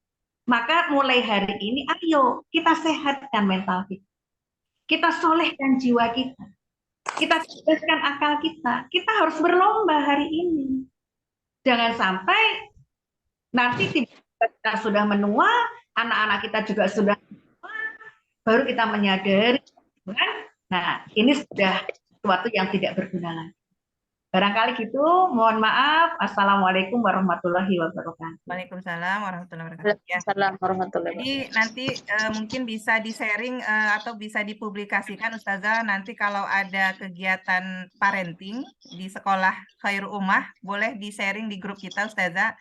Maka mulai hari ini, ayo kita sehatkan mental kita. Kita solehkan jiwa kita. Kita cerdaskan akal kita. Kita harus berlomba hari ini. Jangan sampai nanti kita sudah menua, anak-anak kita juga sudah menua, baru kita menyadari. Nah, ini sudah sesuatu yang tidak berguna lagi. Barangkali gitu, mohon maaf. Assalamualaikum warahmatullahi wabarakatuh. Waalaikumsalam warahmatullahi wabarakatuh. Ya. Waalaikumsalam warahmatullahi Jadi nanti mungkin bisa di-sharing atau bisa dipublikasikan Ustazah, nanti kalau ada kegiatan parenting di sekolah Khairul Ummah, boleh di-sharing di grup kita Ustazah.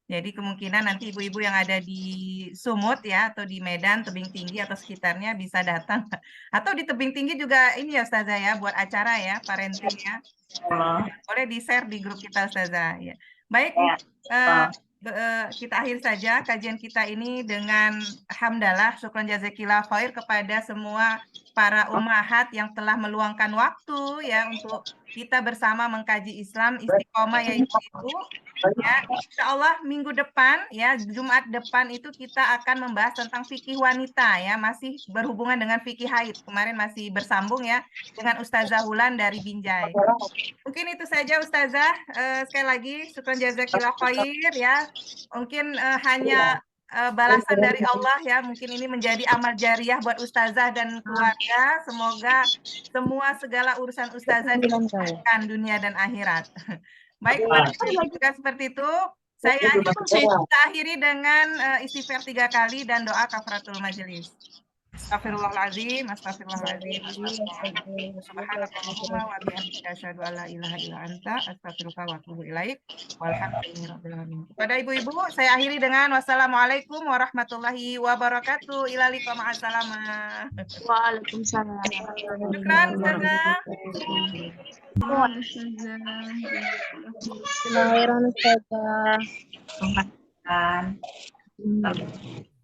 Jadi kemungkinan nanti ibu-ibu yang ada di Sumut ya, atau di Medan, Tebing Tinggi atau sekitarnya bisa datang. Atau di Tebing Tinggi juga ini ya Ustazah ya, buat acara ya, parenting ya. Boleh di-share di grup kita Ustazah. Ya. Baik, kita akhiri saja kajian kita ini dengan hamdalah, syukran jazakillah khair kepada semua para ummahat yang telah meluangkan waktu ya untuk kita bersama mengkaji Islam istiqomah ya ibu-ibu. Ya, insya Allah minggu depan ya Jumat depan itu kita akan membahas tentang fikih wanita ya, masih berhubungan dengan fikih haid. Kemarin masih bersambung ya dengan Ustazah Hulan dari Binjai. Mungkin itu saja Ustazah. Sekali lagi syukran jazakillah khair ya. Mungkin hanya balasan dari Allah ya. Mungkin ini menjadi amal jariah buat Ustazah dan keluarga. Semoga semua segala urusan Ustazah dimudahkan dunia dan akhirat. Baik, juga seperti itu. Saya akhiri dengan istighfar 3 kali dan doa kafaratul majelis. Astagfirullahaladzim, astagfirullahaladzim, subhanakallahumma wa bihamdika asyhadu an la ilaha illa anta astaghfiruka wa atubu ilaik. Walhamdulillahirabbil alamin. Kepada ibu-ibu saya akhiri dengan wassalamualaikum warahmatullahi wabarakatuh. Ila liqa ma'assalamah. Waalaikumsalam. Syukran Ustazah. Bismillahirrahmanirrahim. Terima kasih.